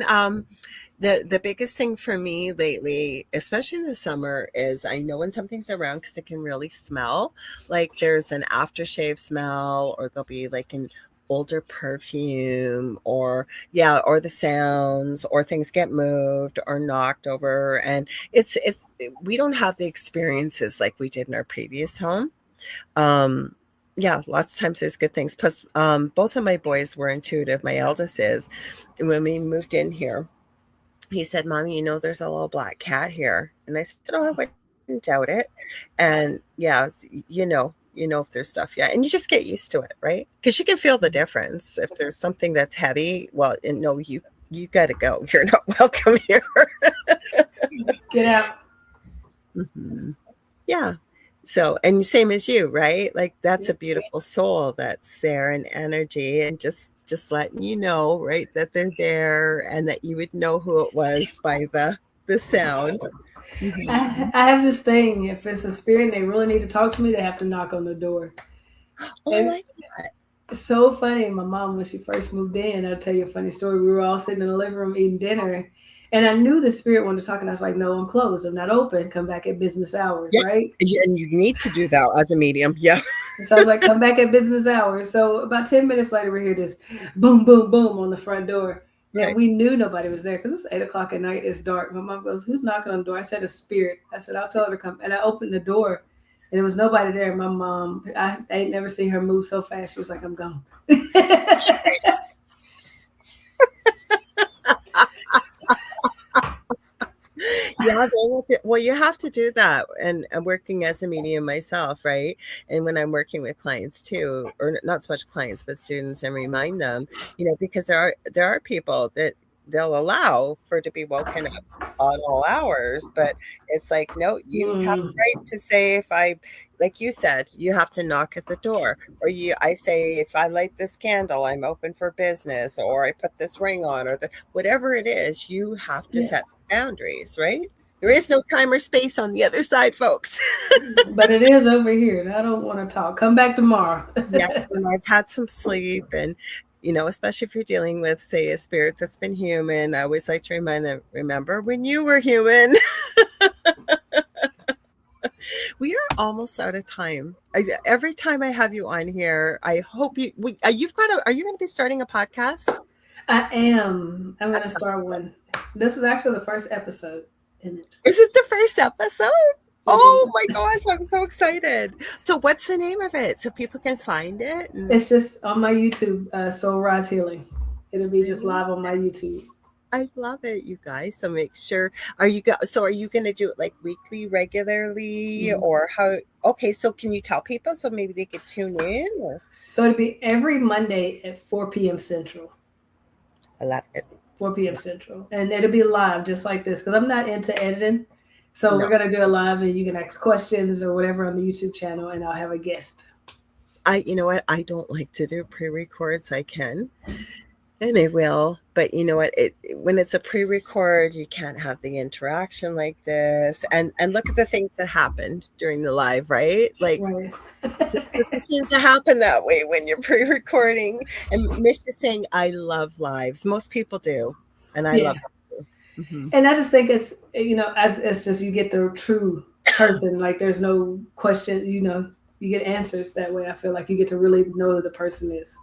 the biggest thing for me lately, especially in the summer, is I know when something's around because it can really smell. Like there's an aftershave smell, or there'll be like an older perfume, or yeah, or the sounds, or things get moved or knocked over, and it's we don't have the experiences like we did in our previous home. Um, yeah, lots of times there's good things. Plus, both of my boys were intuitive. My eldest is, and when we moved in here, he said, "Mommy, there's a little black cat here." And I said, "Oh, I wouldn't doubt it." And yeah, if there's stuff, yeah, and you just get used to it, right? Because you can feel the difference. If there's something that's heavy, well, no, you got to go. You're not welcome here. Get out. Hmm. Yeah. So, and same as you, right? Like that's a beautiful soul that's there, and energy, and just letting you know, right, that they're there, and that you would know who it was by the sound. Mhm. I have this thing. If it's a spirit and they really need to talk to me, they have to knock on the door. Oh, I And like that. it's so funny. My mom, when she first moved in, I'll tell you a funny story. We were all sitting in the living room eating dinner, and I knew the spirit wanted to talk, and I was like, "No, I'm closed. I'm not open. Come back at business hours, Yeah, right?" and you need to do that as a medium. Yeah, And so I was like, "Come back at business hours." So about 10 minutes later, we hear this boom, boom, boom on the front door. And right. we knew nobody was there because it's 8 o'clock at night. It's dark. My mom goes, "Who's knocking on the door?" I said, "A spirit." I said, "I'll tell her to come." And I opened the door, and there was nobody there. My mom, I ain't never seen her move so fast. She was like, "I'm gone." Yeah, well, you have to do that. And I'm working as a medium myself, right? And when I'm working with clients too, or not so much clients, but students, and remind them, because there are people that they'll allow for to be woken up on all hours, but it's like, no, you have Mm, the right to say, if I, like you said, you have to knock at the door, or I say, if I light this candle, I'm open for business, or I put this ring on, or whatever it is, you have to yeah. set boundaries, right? There is no time or space on the other side, folks. But it is over here, and I don't want to talk. Come back tomorrow. Yeah, and I've had some sleep, and especially if you're dealing with, say, a spirit that's been human, I always like to remind them, remember when you were human. We are almost out of time. Every time I have you on here, I hope are you going to be starting a podcast? I am. I'm going to start one. This is actually the first episode in it. Is it the first episode? It is. Oh my gosh, I'm so excited. So what's the name of it so people can find it? And It's just on my YouTube, Soul Rise Healing. It'll be just really, live on my YouTube. I love it, you guys. So make sure, are you going to do it like weekly, regularly, Mhm. or how? Okay, so can you tell people so maybe they could tune in? Or So it'll be every Monday at 4 p.m. Central. I love it. 4 p.m. Central. And it'll be live just like this because I'm not into editing. So we're No, going to do it live and you can ask questions or whatever on the YouTube channel and I'll have a guest. you know what? I don't like to do pre-records. I can. And I will, but you know what? When it's a pre-record, you can't have the interaction like this. And look at the things that happened during the live, right? Like Right. it doesn't seem to happen that way when you're pre-recording. And Mish is saying, "I love lives." Most people do, and I love Yeah. them too. Hmm. And I just think as it's just you get the true person. Like there's no question, you get answers that way. I feel like you get to really know who the person is.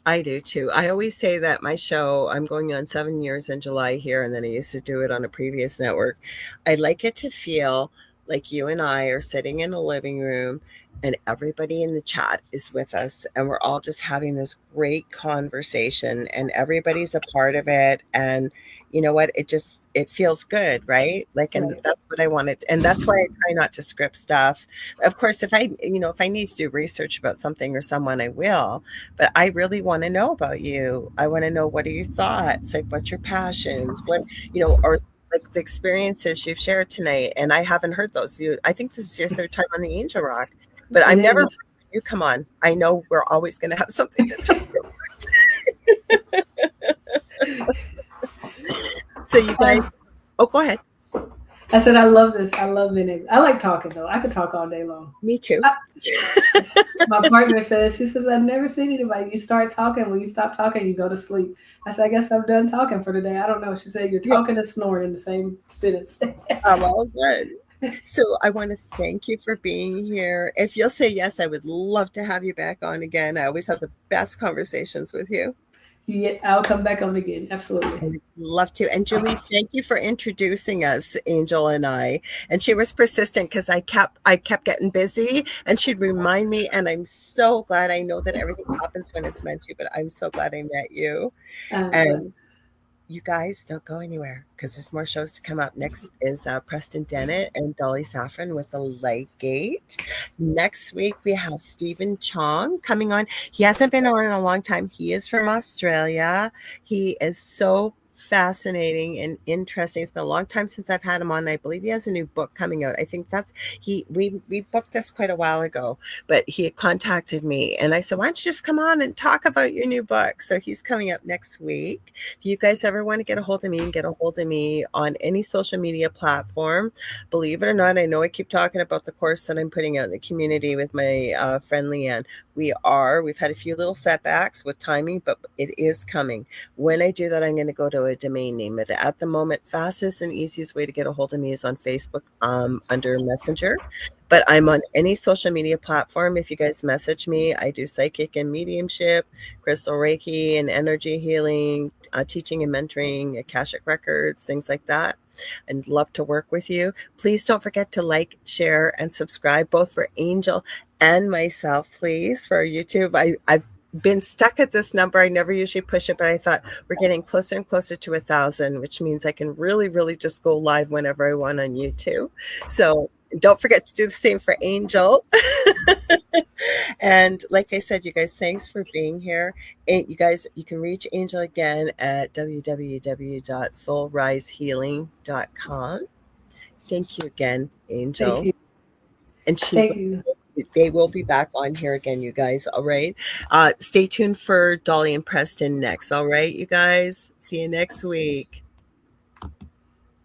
I do too. I always say that my show, I'm going on 7 years in July here, and then I used to do it on a previous network. I like it to feel like you and I are sitting in a living room, and everybody in the chat is with us, and we're all just having this great conversation, and everybody's a part of it. And you know what? It feels good, right? Like, and Right. that's what I wanted. And that's why I try not to script stuff. Of course, if I need to do research about something or someone, I will, but I really want to know about you. I want to know, what are your thoughts? Like, what's your passions? Or like the experiences you've shared tonight. And I haven't heard those. I think this is your third time on the Angel Rock, but It I'm never, is. you come on. I know we're always going to have something to talk about. So you Uh, guys, oh, go ahead. I said, I love this. I love being able. I like talking though. I could talk all day long. Me too. I, my partner says, she says, I've never seen anybody. You start talking. When you stop talking, you go to sleep. I said, I guess I'm done talking for today. I don't know. She said, you're talking and snoring in the same sentence. I'm all good. So I want to thank you for being here. If you'll say yes, I would love to have you back on again. I always have the best conversations with you. Yeah, I'll come back on again. Absolutely. I would love to. And Julie, thank you for introducing us, Angel and I. And she was persistent because I kept getting busy and she'd remind me. And I'm so glad. I know that everything happens when it's meant to, but I'm so glad I met you. And you guys don't go anywhere because there's more shows to come up. Next is Preston Dennett and Dolly Saffron with The Light Gate. Next week, we have Stephen Chong coming on. He hasn't been on in a long time. He is from Australia. He is so fascinating and interesting. It's been a long time since I've had him on. I believe he has a new book coming out. I think we booked this quite a while ago, but he had contacted me and I said, why don't you just come on and talk about your new book? So he's coming up next week. If you guys ever want to get a hold of me, you can get a hold of me on any social media platform. Believe it or not, I know I keep talking about the course that I'm putting out in the community with my friend Leanne. We've had a few little setbacks with timing, but it is coming. When I do that, I'm going to go to a domain name. But at the moment, fastest and easiest way to get a hold of me is on Facebook under Messenger. But I'm on any social media platform. If you guys message me, I do psychic and mediumship, crystal Reiki and energy healing, teaching and mentoring, Akashic records, things like that. I'd love to work with you. Please don't forget to like, share, and subscribe, both for Angel and myself, please, for YouTube. I've been stuck at this number. I never usually push it, but I thought we're getting closer and closer to 1,000, which means I can really, really just go live whenever I want on YouTube. So don't forget to do the same for Angel. And like I said, you guys, thanks for being here. You guys, you can reach Angel again at www.soulrisehealing.com. Thank you again, Angel. Thank you. And Thank you. they will be back on here again, you guys. All right. Stay tuned for Dolly and Preston next. All right, you guys. See you next week.